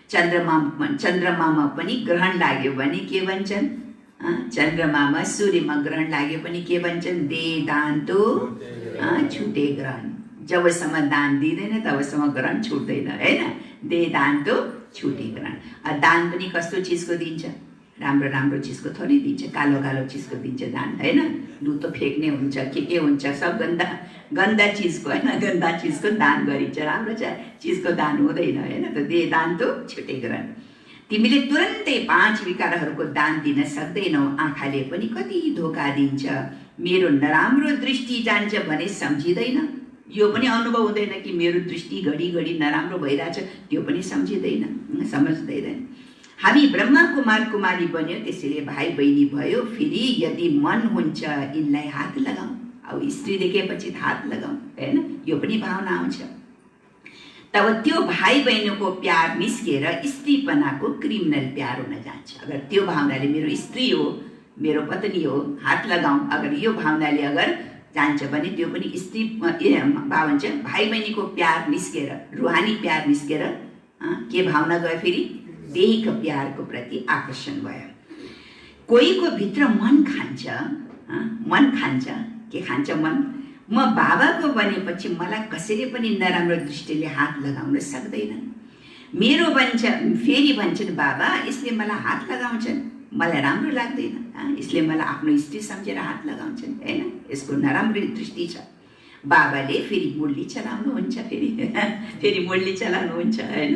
चन्द्रमामा पनि ग्रहण लाग्यो भने के भन्छन्? चन्द्रमामा सूर्यमा ग्रहण लाग्यो पनि के भन्छन्? दे दान तो छुटे ग्रहण। जबसम्म दान दिँदैन तबसम्म ग्रहण छुट्दैन होइन। दे दान तो छुटे ग्रहण। दान पनि कस्तो चिजको दिन्छ? राम्रो राम्रो चिजको थोरै दिन्छ, कालो कालो चिजको दिन्छ दान होइन। लुतो फेक्ने हुन्छ, के हुन्छ, सब गन्दा चिजको होइन, गन्दा चिजको दान गरिन्छ। राम्रो चिजको दान हुँदैन होइन। त दे दान तो छुटे ग्रहण। तिमीले तुरन्तै 5 विकारहरूको दान दिन सक्दैनौ। आँखाले पनि कति धोका दिन्छ। मेरो नराम्रो दृष्टि जान्छ भने सम्झिँदैन। यो पनि अनुभव हुँदैन कि मेरो दृष्टि घडी नराम्रो भइरहेछ, त्यो पनि समझ्दैन। हामी ब्रह्मा कुमार कुमारी बन्यो, त्यसैले भाइ बहिनी भयो। फेरि यदि मन हुन्छ यिनलाई हात लगाऊ। अब स्त्री देखेपछि हात लगाऊ होइन, यो पनि भावना आउँछ। तब त्यो भाइ बहिनीको प्यार निस्केर स्त्रीपनाको क्रिमिनल प्यार हुन जान्छ। अगर त्यो भावनाले मेरो स्त्री हो, मेरो पत्नी हो, हात लगाऊ, अगर यो भावनाले अगर जान्छ भने त्यो पनि स्त्री भन्छ भाइ बहिनीको प्यार निस्केर, रुहानी प्यार निस्केर के भावना गयो? फेरि देहिक प्यारको प्रति आकर्षण भयो। कोहीको भित्र मन खान्छ। के खान्छ मन? म बाबाको बनेपछि मलाई कसैले पनि नराम्रो दृष्टिले हात लगाउन सक्दैनन्। मेरो फेरि भन्छन् बाबा यसले मलाई हात लगाउँछन्, मलाई राम्रो लाग्दैन, यसले मलाई आफ्नो स्त्री सम्झेर हात लगाउँछन् होइन, यसको नराम्रो दृष्टि छ। बाबाले फेरि मुरली चलाउनुहुन्छ, फेरि मुरली चलाउनुहुन्छ होइन।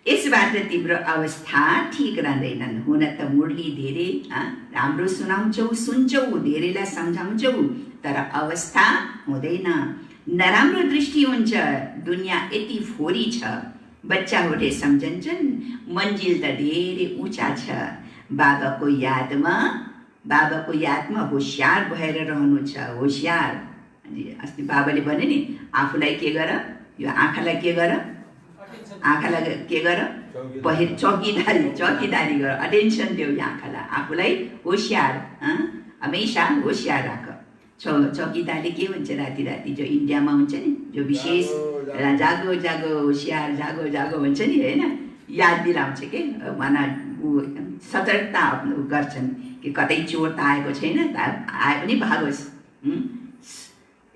यसबाट तिम्रो अवस्था ठिक रहँदैनन्। हुन त मुरली धेरै राम्रो सुन्छौ, धेरैलाई सम्झाउँछौ, तर अवस्था हुँदैन। नराम्रो दृष्टि हुन्छ। दुनियाँ यति फोरी छ, बच्चाहरूले सम्झन्छन् मन्जिल त धेरै उँचा छ। बाबाको यादमा होसियार भएर रहनु छ। होसियार। अस्ति बाबाले भने नि, आफूलाई के गर, यो आँखालाई के गर, चौकीदारी गर, अटेन्सन देऊ यो आँखालाई, आफूलाई होसियार, हमेशा होसियार राख। चौकीदारले के भन्छ राति जो इन्डियामा हुन्छ नि, जो विशेष जागो होसियार, जागो भन्छ नि होइन, याद दिलाउँछ के भना, सतर्कता गर्छन् कि कतै चोर त आएको छैन, आए पनि भागोस्।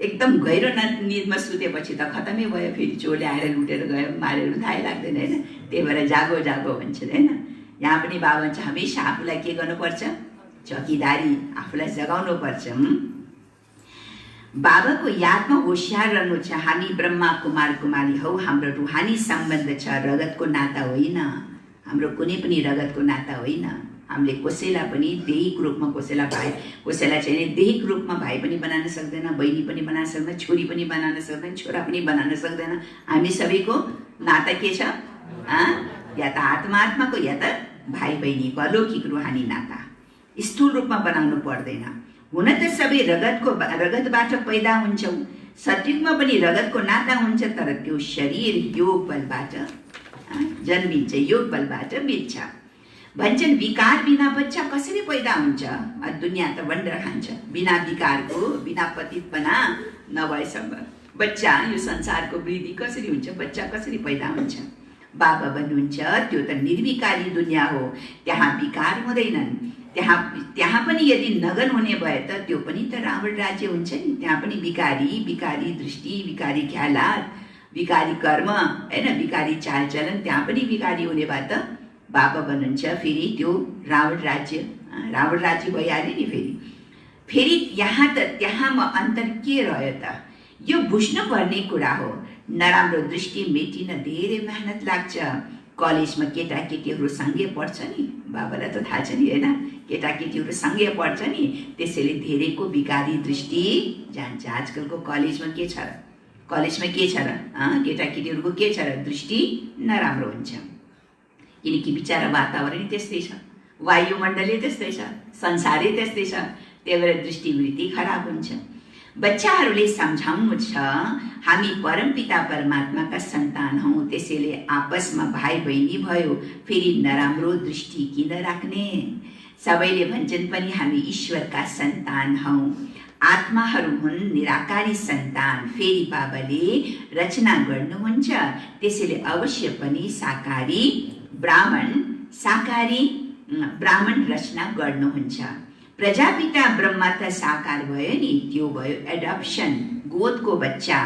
एकदम गहिरो निदमा सुतेपछि त खतमै भयो, फेरि चोरले आएर लुटेर गयो, मारेर थाहै लाग्दैन होइन। त्यही भएर जागो भन्छन् होइन। यहाँ पनि बाबा भन्छ हमेसा आफूलाई के गर्नुपर्छ? चौकीदारी, आफूलाई जगाउनु पर्छ। बाबाको यादमा होसियार रहनु छ। हामी ब्रह्मा कुमार कुमारी हौ, हाम्रो रुहानी सम्बन्ध छ, रगतको नाता होइन, हाम्रो कुनै पनि रगतको नाता होइन। हामीले कसैलाई पनि दैहिक रूपमा कसैलाई चाहिँ दैहिक रूपमा भाइ पनि बनाउन सक्दैन, बहिनी पनि बनाउन सक्दैन, छोरी पनि बनाउन सक्दैन, छोरा पनि बनाउन सक्दैन। हामी सबैको नाता के छ? या त आत्माको या त भाइ बहिनीको अलौकिक रूहानी नाता। स्थूल रूपमा बनाउनु पर्दैन। हुन त सबै रगतबाट पैदा हुन्छौँ, सत्युगमा पनि रगतको नाता हुन्छ, तर त्यो शरीर योग बलबाट जन्मिन्छ, योग बलबाट मिल्छ। भन्छन् विकार बिना बच्चा कसरी पैदा हुन्छ? दुनियाँ त वन्डर खान्छ। बिना विकारको, बिना पतितपना नभएसम्म बच्चा, यो संसारको वृद्धि कसरी हुन्छ? बच्चा कसरी पैदा हुन्छ? बाबा भन्नुहुन्छ त्यो त निर्विकारी दुनियाँ हो, त्यहाँ विकार हुँदैनन्। त्यहाँ पनि यदि नगन हुने भए त त्यो पनि त रावण राज्य हुन्छ नि। त्यहाँ पनि विकारी दृष्टि, विकारी ख्यालात, विकारी कर्म, होइन, विकारी चालचलन, त्यहाँ पनि विकारी हुने भए त बाबा भन्नुहुन्छ फेरि त्यो रावण राज्य भइहाल्यो नि। फेरि यहाँ त त्यहाँमा अन्तर के रह्यो त? यो बुझ्नुपर्ने कुरा हो। नराम्रो दृष्टि मेटिन धेरै मेहनत लाग्छ। कलेजमा केटाकेटीहरू सँगै पढ्छ नि, बाबालाई त थाहा छ नि, होइन, केटाकेटीहरू सँगै पढ्छ नि, त्यसैले धेरैको विकारी दृष्टि जान्छ। आजकलको कलेजमा के छ र केटाकेटीहरूको के छ र? दृष्टि नराम्रो हुन्छ। किनकि बिचारा वातावरण त्यस्तै छ, वायुमण्डलै त्यस्तै छ, संसारै त्यस्तै छ, त्यही भएर दृष्टिवृत्ति खराब हुन्छ। बच्चाहरूले सम्झाउनु छ हामी परमपिता परमात्माका सन्तान हौँ, त्यसैले आपसमा भाइ बहिनी भयो, फेरि नराम्रो दृष्टि किन राख्ने? सबैले भन्छन् पनि हामी ईश्वरका सन्तान हौँ, आत्माहरू हुन् निराकारी सन्तान। फेरि बाबाले रचना गर्नुहुन्छ, त्यसैले अवश्य पनि ब्राह्मण रचना गर्नुहुन्छ। प्रजापिता ब्रह्मा त साकार भयो नि, त्यो भयो एडप्सन, गोदको बच्चा।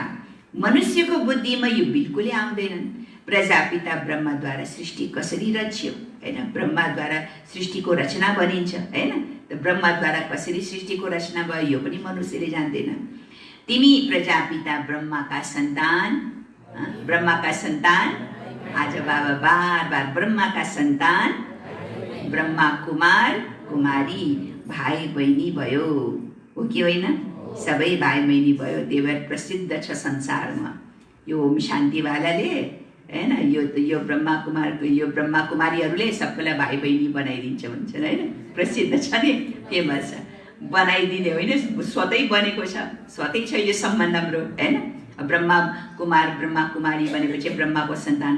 मनुष्यको बुद्धिमा यो बिल्कुलै आउँदैनन्। प्रजापिता ब्रह्माद्वारा सृष्टि कसरी रच्यो, होइन, ब्रह्माद्वारा सृष्टिको रचना भनिन्छ, होइन, त ब्रह्माद्वारा कसरी सृष्टिको रचना भयो यो पनि मनुष्यले जान्दैन। तिमी प्रजापिता ब्रह्माका सन्तान, आज बाबा बार ब्रह्माका सन्तान, ब्रह्मा कुमारी भाइ बहिनी भयो, हो कि होइन? सबै भाइ बहिनी भयो। त्यही भएर प्रसिद्ध छ संसारमा यो ओम शान्तिवालाले, होइन, यो ब्रह्मा कुमारीहरूले सबैलाई भाइ बहिनी बनाइदिन्छ भन्छन्, होइन, प्रसिद्ध छ नि, फेमस छ। बनाइदिने होइन, स्वतै बनेको छ, स्वतै छ यो सम्बन्ध हाम्रो, होइन। ब्रह्मा कुमारी भनेपछि ब्रह्माको सन्तान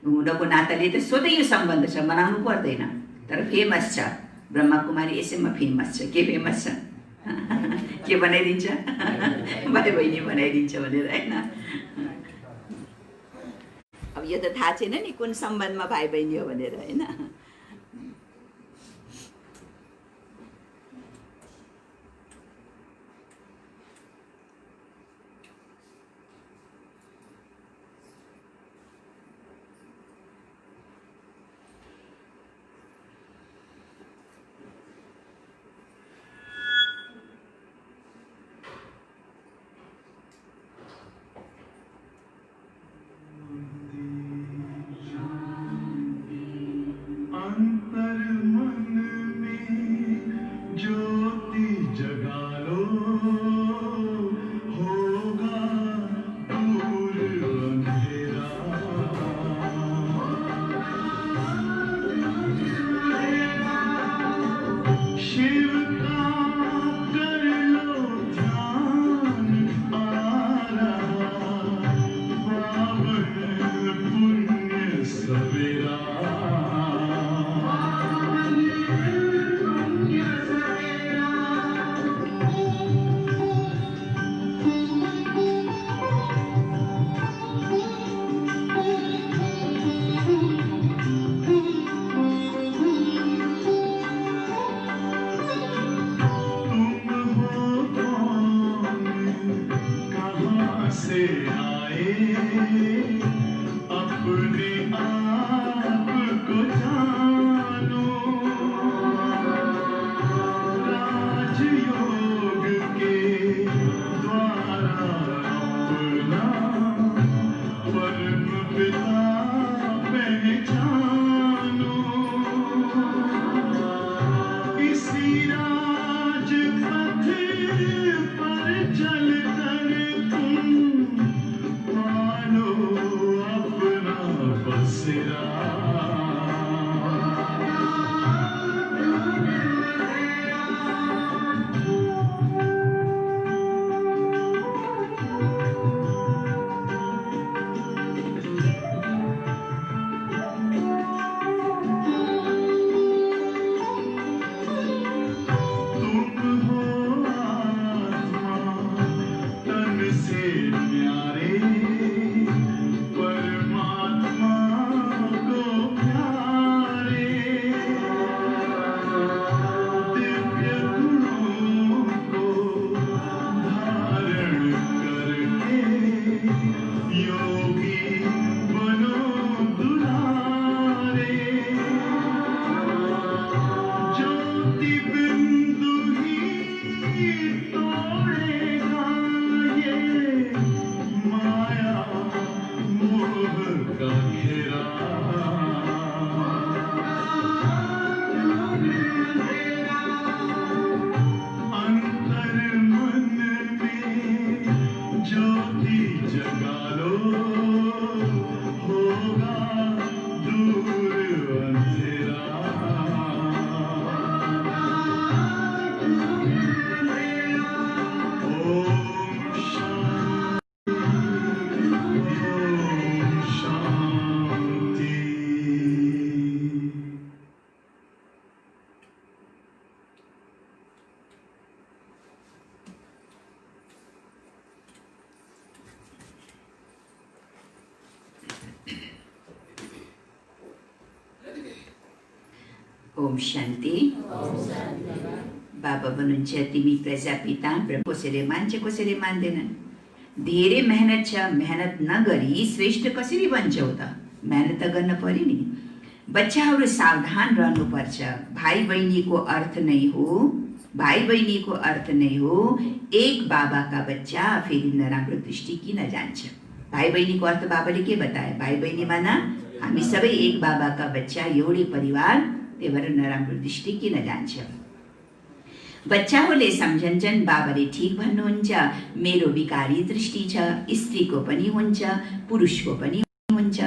हुनको नाताले त स्वतै यो सम्बन्ध छ, बनाउनु पर्दैन, तर फेमस छ। ब्रह्मा कुमारी यसैमा फेमस छ। के फेमस छ? के बनाइदिन्छ? भाइ बहिनी बनाइदिन्छ भनेर, होइन। अब यो त थाहा छैन नि कुन सम्बन्धमा भाइ बहिनी हो भनेर, होइन। ओम शान्ति। बाबा भन्नुहुन्छ तिमी प्रजापिता ब्रह्म कसैले मान्छ कसैले मान्दैनन्। धेरै मेहनत छ, मेहनत नगरी श्रेष्ठ कसरी बन्छौ त? मेहनत त गर्न पर्यो नि। बच्चाहरू सावधान रहनुपर्छ। भाइ बहिनीको अर्थ नै हो, भाइ बहिनीको अर्थ नै हो एक बाबाका बच्चा फेरि नराम्रो दृष्टि किन जान्छ? भाइ बहिनीको अर्थ बाबाले के बताए? भाइ बहिनी माना हामी सबै एक बाबाका बच्चा, एउटै परिवार, त्यही भएर नराम्रो दृष्टि किन जान्छ? बच्चाहरूले सम्झन्छन् बाबाले ठिक भन्नुहुन्छ, मेरो विकारी दृष्टि छ, स्त्रीको पनि हुन्छ, पुरुषको पनि हुन्छ।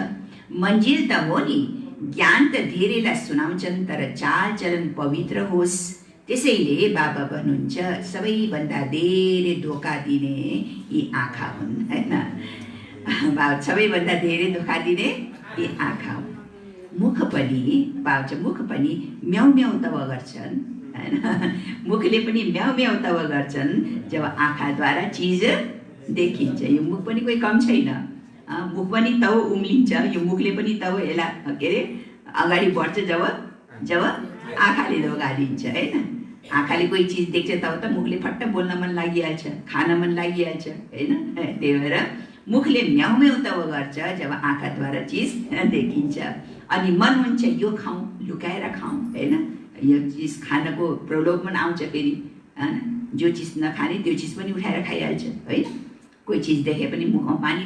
मन्जिल त हो नि, ज्ञान त धेरैलाई सुनाउँछन्, तर चाल चलन पवित्र होस्। त्यसैले बाबा भन्नुहुन्छ सबैभन्दा धेरै धोका दिने यी आँखा हुन्, होइन? सबैभन्दा धेरै धोका दिने यी आँखा हुन्। मुख पनि बाबा मुख पनि म्याउ म्याउ तब गर्छन्, होइन? मुखले पनि म्याउ म्याउ तब गर्छन् जब आँखाद्वारा चिज देखिन्छ। यो मुख पनि कोही कम छैन। मुख पनि तब उम्लिन्छ, यो मुखले पनि तब यसलाई के अरे अगाडि बढ्छ जब जब आँखाले धोका दिन्छ, होइन? आँखाले कोही चिज देख्छ तब त मुखले फट्ट बोल्न मन लागिहाल्छ, खान मन लागिहाल्छ, होइन? त्यही भएर मुखले म्याउ म्याउ तब गर्छ जब आँखाद्वारा चिज देखिन्छ। अनि मन हुन्छ यो खाउँ, लुकाएर खाउँ, होइन? यो चिज खानको प्रलोभन आउँछ फेरि, होइन? जो चिज नखाने त्यो चिज पनि उठाएर खाइहाल्छ, होइन? कोही चिज देखे पनि मुखमा पानी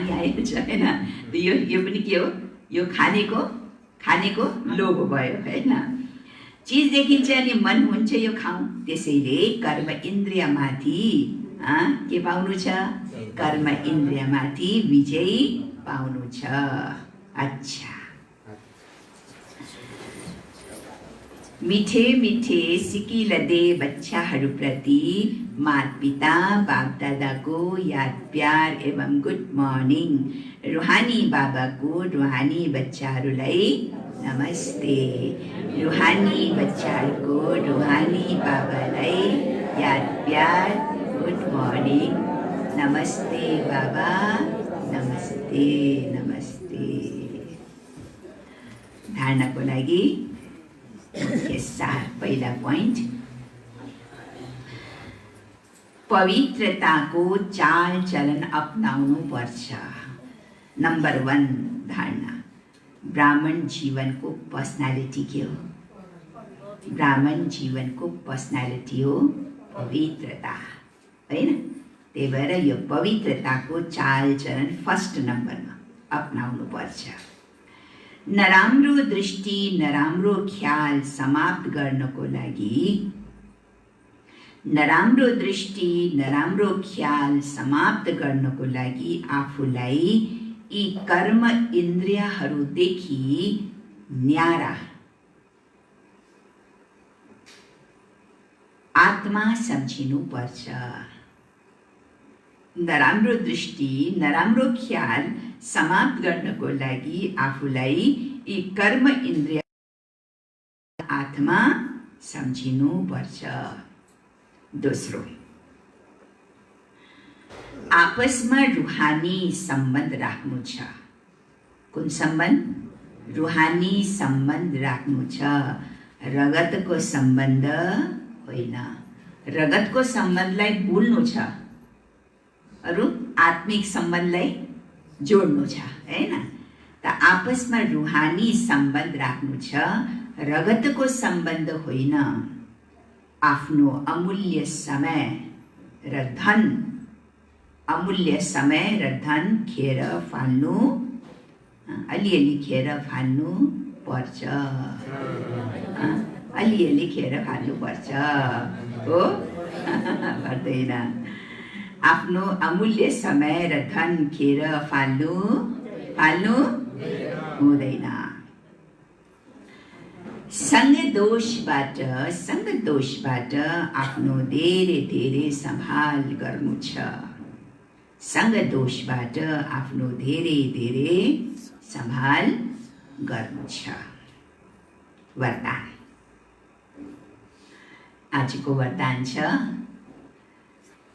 आइहाल्छ, होइन? यो पनि के हो? यो खानेको लोभ भयो, होइन? चिज देखिन्छ अनि मन हुन्छ यो खाउँ। त्यसैले कर्म इन्द्रियमाथि के पाउनु छ? कर्म इन्द्रियमाथि विजय पाउनु छ। अच्छा, मिठे मिठे सिकिलदे बच्चाहरूप्रति माता पिता बाप दादाको याद प्यार एवं गुड मर्निङ। रुहानी बाबाको रुहानी बच्चाहरूलाई नमस्ते। रुहानी बच्चाहरूको रुहानी बाबालाई याद प्यार गुड मर्निङ। नमस्ते बाबा, नमस्ते नमस्ते। धारणाको लागि पहिला पोइन्ट, पवित्रताको चाल चलन अपनाउनु पर्छ। नम्बर 1 धारणा, ब्राह्मण जीवनको पर्सनालिटी के हो? ब्राह्मण जीवनको पर्सनालिटी हो पवित्रता, होइन? त्यही भएर यो पवित्रताको चाल चलन फर्स्ट नम्बरमा अपनाउनु पर्छ। नराम्रो दृष्टि नराम्रो ख्याल समाप्त गर्नको लागि, नराम्रो दृष्टि नराम्रो ख्याल समाप्त गर्नको लागि आफूलाई यी कर्म इन्द्रियहरूदेखि न्यारा आत्मा सम्झिनु पर्छ। नराम्रो दृष्टि नराम्रो ख्याल समाप्त गर्नको लागि आफूलाई यी कर्म इन्द्रिय आत्मा सम्झिनु पर्छ। दोस्रो, आपसमा रुहानी सम्बन्ध राख्नु छ। कुन सम्बन्ध? रुहानी सम्बन्ध राख्नु छ, रगतको सम्बन्ध होइन। रगतको सम्बन्धलाई भुल्नु छ, अरू आत्मिक सम्बन्धलाई जोड्नु छ, होइन? त आपसमा रुहानी सम्बन्ध राख्नु छ, रगतको सम्बन्ध होइन। आफ्नो अमूल्य समय र धन, अमूल्य समय र धन खेर फाल्नु, अलिअलि खेर फाल्नु पर्छ, अलिअलि खेर फाल्नु पर्छ हो, पर्दैन। आफ्नो अमूल्य समय र धन खेर फाल्नु हुँदैन। सङ्ग दोषबाट आफ्नो धेरै धेरै सम्हाल गर्नु छ। सङ्ग दोषबाट आफ्नो धेरै धेरै सम्हाल गर्नु छ। वरदान, आजको वरदान छ,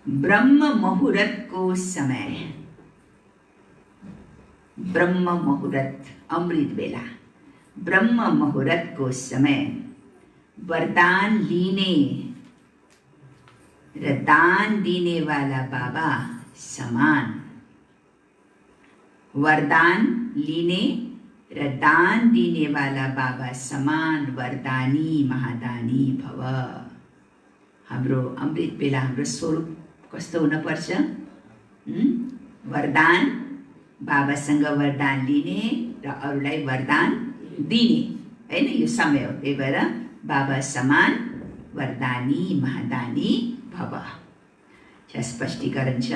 ब्रह्म मुहुर्तको समय, ब्रह्म मुहुर्त अमृत बेला, ब्रह्म मुहूर्तको समय वरदान लिने र दान दिने वाला बाबा समान। वरदान लिने र दान दिने वाला बाबा समान वरदानी महादानी भव। हाम्रो अमृत बेला हाम्रो स्वरूप कस्तो हुनुपर्छ? वरदान, बाबासँग वरदान लिने र अरूलाई वरदान दिने, हैन? यो समय हो। त्यही भएर बाबा समान वरदानी महादानी भव। स्पष्टीकरण छ।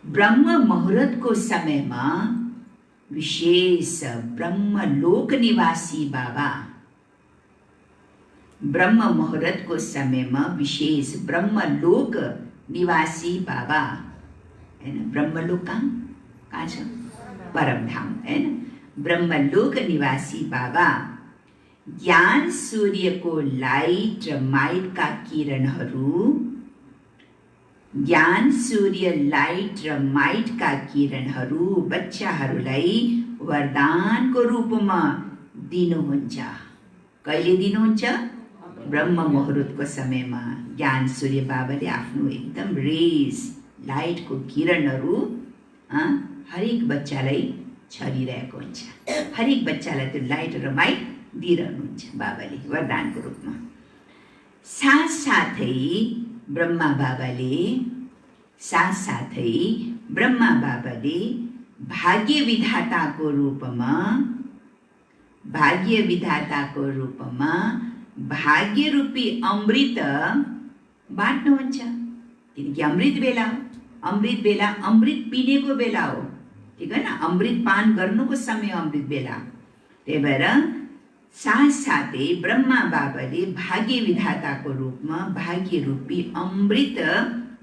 ब्रह्म मुहूर्तको समयमा विशेष ब्रह्मलोक निवासी बाबा, ब्रह्म मुहूर्तको समयमा विशेष ब्रह्मलोक निवासी बाबा, हैन? ब्रह्मलोक कहाँ छ? परमधाम, हैन? ब्रह्मलोक निवासी बाबा ज्ञान सूर्यको लाइट र माइटका किरणहरू, ज्ञान सूर्य लाइट र माइटका किरणहरू बच्चाहरूलाई वरदानको रूपमा दिनुहुन्छ। कहिले दिनुहुन्छ? ब्रह्म मुहूर्तको समयमा ज्ञान सूर्य बाबाले आफ्नो एकदम रेज, लाइटको किरणहरू हरेक बच्चालाई छरिरहेको हुन्छ। हरेक बच्चालाई त्यो लाइट र माइट दिइरहनुहुन्छ बाबाले वरदानको रूपमा। साथसाथै ब्रह्मा बाबाले भाग्य विधाताको रूपमा भाग्य रूपी अमृत बाँड्नुहुन्छ। किनकि अमृत बेला अमृत पिनेको बेला हो, ठिक है ना? अमृत पान गर्नुको समय अमृत बेला। त्यही भएर साथसाथै ब्रह्मा बाबाले भाग्य विधाताको रूपमा भाग्य रूपी अमृत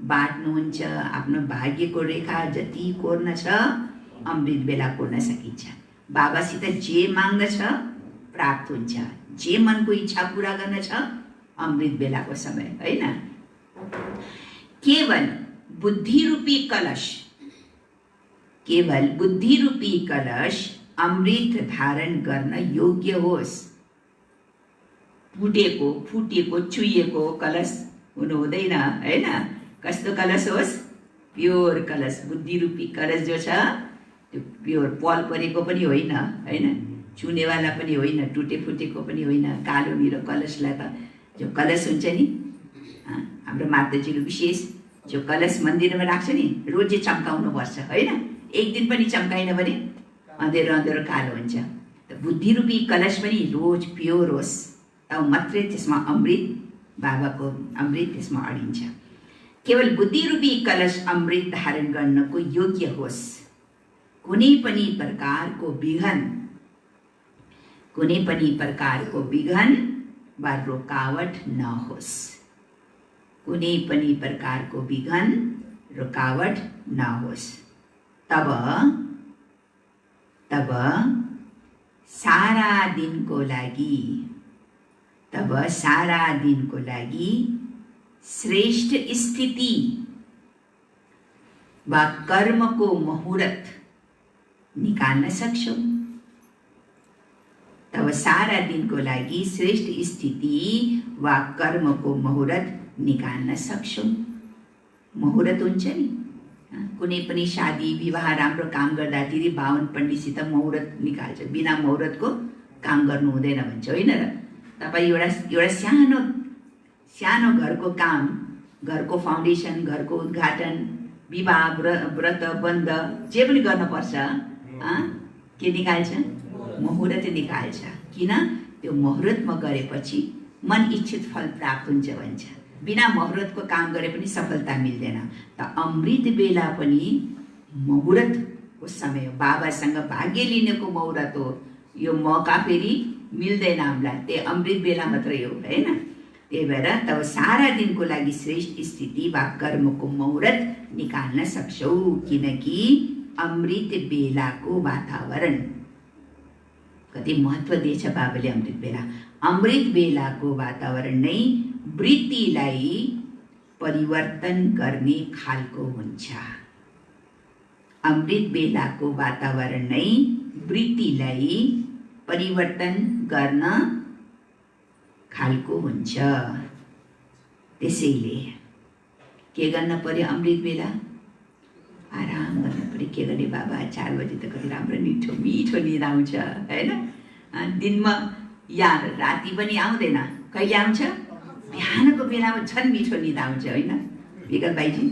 बाँड्नुहुन्छ। आफ्नो भाग्यको रेखा जति कोर्न छ अमृत बेला कोर्न सकिन्छ। बाबासित जे माग्दछ प्राप्त हुन्छ। जे मनको इच्छा पूरा गर्न छ अमृत बेलाको समय, हैन? केवल बुद्धि रूपी कलश अमृत धारण गर्न योग्य होस्। फुटेको चुइएको कलश हुनु हुँदैन, हैन? कस्तो कलश होस्? प्योर कलश। बुद्धि रूपी कलश जो छ त्यो प्योर, पल परेको पनि होइन, हैन? चुनेवाला पनि होइन, टुटे फुटेको पनि होइन। कालो निलो कलशलाई त जो कलश हुन्छ नि, हाम्रो माताजीले विशेष जो कलश मन्दिरमा राख्छ नि, रोज चम्काउनु पर्छ, होइन? एक दिन पनि चम्काइन भने अँधेरो कालो हुन्छ। त बुद्धि रूपी कलश पनि रोज प्योर होस्, तब मात्रै त्यसमा अमृत, बाबाको अमृत त्यसमा अडिन्छ। केवल बुद्धि रूपी कलश अमृत धारण गर्नको योग्य होस्। कुनै पनि प्रकारको वा रोकावट नहोस्। कुनै पनि प्रकारको विघ्न रोकावट नहोस्। तब सारा दिनको लागि श्रेष्ठ स्थिति वा कर्मको मुहूर्त निकाल्न सक्छौं। तब सारा दिनको लागि श्रेष्ठ स्थिति वा कर्मको मुहूर्त निकाल्न सक्छौं। मुहूर्त हुन्छ नि, कुनै पनि शादी विवाह राम्रो काम गर्दाखेरि 52 पण्डितसित मुहूर्त निकाल्छ। बिना मुहूर्तको काम गर्नु हुँदैन भन्छ, होइन र? तपाईँ एउटा सानो घरको काम, घरको फाउन्डेसन, घरको उद्घाटन, विवाह, व्रत, बन्द जे पनि गर्नुपर्छ, के निकाल्छ? मुहूर्त निकाल्छ। किन? त्यो मुहूर्तमा गरेपछि मन इच्छित फल प्राप्त हुन्छ भन्छ। बिना मुहूर्तको काम गरे पनि सफलता मिल्दैन। त अमृत बेला पनि मुहूर्तको समय हो। बाबासँग भाग्य लिनेको मुहूर्त हो। यो मौका फेरि मिल्दैन हामीलाई, त्यो अमृत बेला मात्रै हो, हैन? त्यही भएर तब सारा दिनको लागि श्रेष्ठ स्थिति वा कर्मको मुहूर्त निकाल्न सक्छौ। किनकि अमृत बेलाको वातावरण कति महत्त्व दिएछ बाबाले अमृत बेला। अमृत बेलाको वातावरण नै वृत्तिलाई परिवर्तन गर्ने खालको हुन्छ। अमृत बेलाको वातावरण नै वृत्तिलाई परिवर्तन गर्न खालको हुन्छ। त्यसैले के गर्न पर्यो? अमृत बेला आराम गर्नु पर्यो। के गर्ने बाबा? 4 बजी त कति राम्रो मिठो मिठो निद आउँछ होइन? दिनमा या राति पनि आउँदैन। कहिले आउँछ? बिहानको बेलामा झन् मिठो निद आउँछ होइन विगत भाइजी?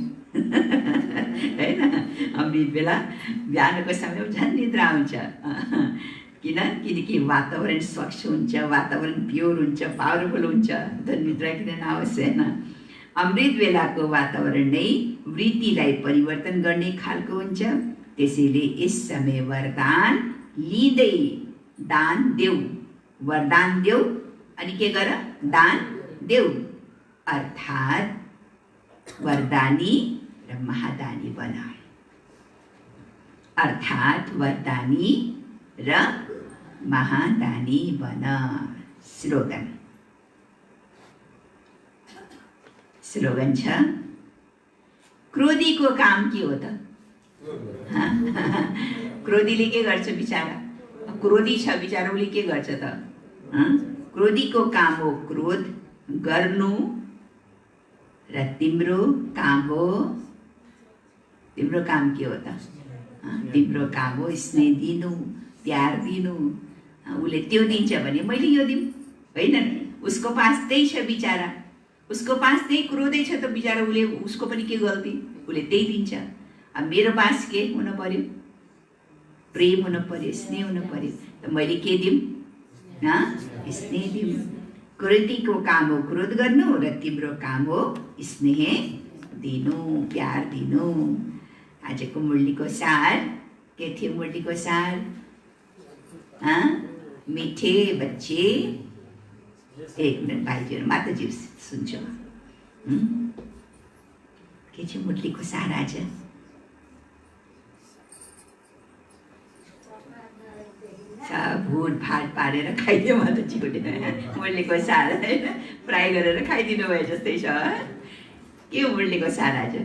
होइन, अमृत बेला बिहानको समयमा झन् निद्रा आउँछ। किनकि वातावरण स्वच्छ हुन्छ, वातावरण प्योर हुन्छ, पावरफुल हुन्छ, त निद्रा किन नआओस् होइन? अमृत बेलाको वातावरण नै वृत्तिलाई परिवर्तन गर्ने खालको हुन्छ। त्यसैले यस समय वरदान लिँदै दान देऊ। वरदान देऊ अनि के गर? दान देऊ। अर्थात् वरदानी र महादानी बन। अर्थात् वरदानी र महादानी बन। स्लोगन छ, क्रोधीको काम के हो त? क्रोधीले के गर्छ बिचारा? क्रोधी छ बिचारा, उसले के गर्छ त? क्रोधीको काम हो क्रोध गर्नु र तिम्रो काम हो। तिम्रो काम के हो त? तिम्रो काम हो स्नेह दिनु, प्यार दिनु। उसले त्यो दिन्छ भने मैले यो दिउँ होइन? उसको पास त्यही छ बिचारा, उसको पास त्यही क्रोधै छ त बिचारा। उसले उसको पनि के गल्ती? उसले त्यही दिन्छ। अब मेरो पास के हुनु पर्यो? प्रेम हुनु पर्यो, स्नेह हुनु पर्यो। त मैले के दिउँ? स्नेह दिउँ। क्रोधीको काम हो क्रोध गर्नु र तिम्रो काम हो स्नेह दिनु, प्यार दिनु। आजको मुरलीको सार के थियो? मुरलीको सार मीठे बच्चे। एक मिनट भाइजी माताजी सुन्छु। के छ मुरलीको सार आज? भुट भाट पारेर खाइदियो माताजीको मुरलीको सार होइन? फ्राई गरेर खाइदिनु भयो जस्तै छ। के हो मुरलीको सार आज?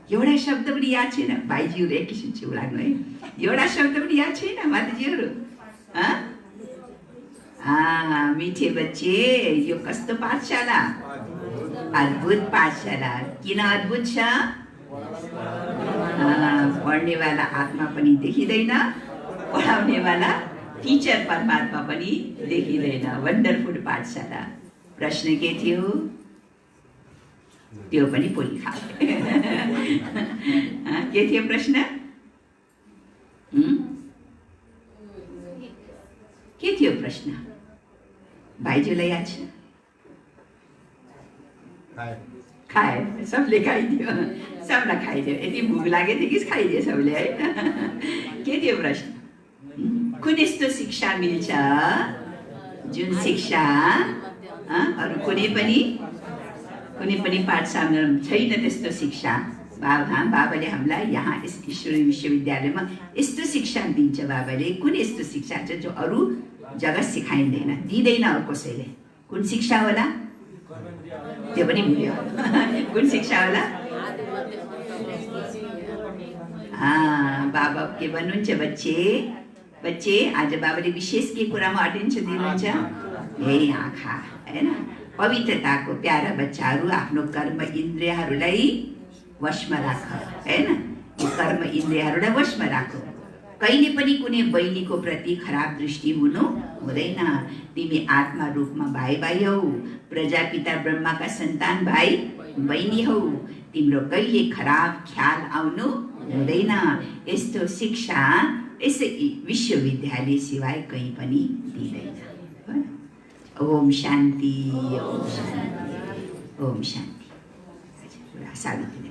एउटा शब्द पनि याद छैन भाइजीहरू? एकैछिन छिउ लाग्नु है। एउटा शब्द पनि याद छैन माताजीहरू? मिठे बच्चे, यो कस्तो पाठशाला? अद्भुत पाठशाला। किन अद्भुत छ? पढ्नेवाला आत्मा पनि देखिँदैन, पढाउनेवाला टिचर परमात्मा पनि देखिँदैन। वन्डरफुल पाठशाला। प्रश्न के थियो? त्यो पनि पोली खा। के थियो प्रश्न? के थियो प्रश्न? भाइजीलाई याद छ? खाए, सबले खाइदियो, सबलाई खाइदियो। यति भोक लागेको थियो कि खाइदियो सबले है? के थियो प्रश्न? कुन यस्तो शिक्षा मिल्छ जुन शिक्षा अरू कुनै पनि पाठशालामा छैन? त्यस्तो शिक्षा बाबाले हामीलाई यहाँ यस ईश्वरी विश्वविद्यालयमा यस्तो शिक्षा दिन्छ। बाबाले कुन यस्तो शिक्षा छ जो अरू जग्गा सिकाइँदैन, दिँदैन अरू कसैले? कुन शिक्षा होला? त्यो पनि भुल्यो। कुन शिक्षा होला? बाबा के भन्नुहुन्छ? बच्चे आज बाबाले विशेष के कुरामा अटेन्सन दिनुहुन्छ? यही आँखा होइन? पवित्रताको प्यारा बच्चाहरू आफ्नो कर्म इन्द्रियहरूलाई वशमा राख होइन? कर्म इन्द्रियहरूलाई वशमा राख। कहिले पनि कुनै बहिनीको प्रति खराब दृष्टि हुनु हुँदैन। तिमी आत्मा रूपमा भाइ हौ, प्रजापिता ब्रह्माका सन्तान भाइ बहिनी हौ। तिम्रो कहिले खराब ख्याल आउनु हुँदैन। यस्तो शिक्षा यसै विश्वविद्यालय सिवाय कहीँ पनि दिँदैन। ओम शान्ति, ओम शान्ति, ओम शान्ति। सावित्री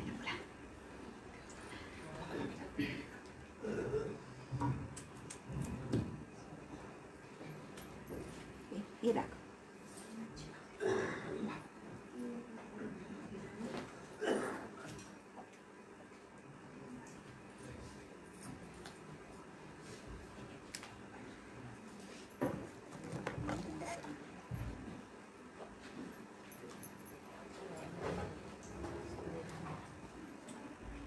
ये राखो।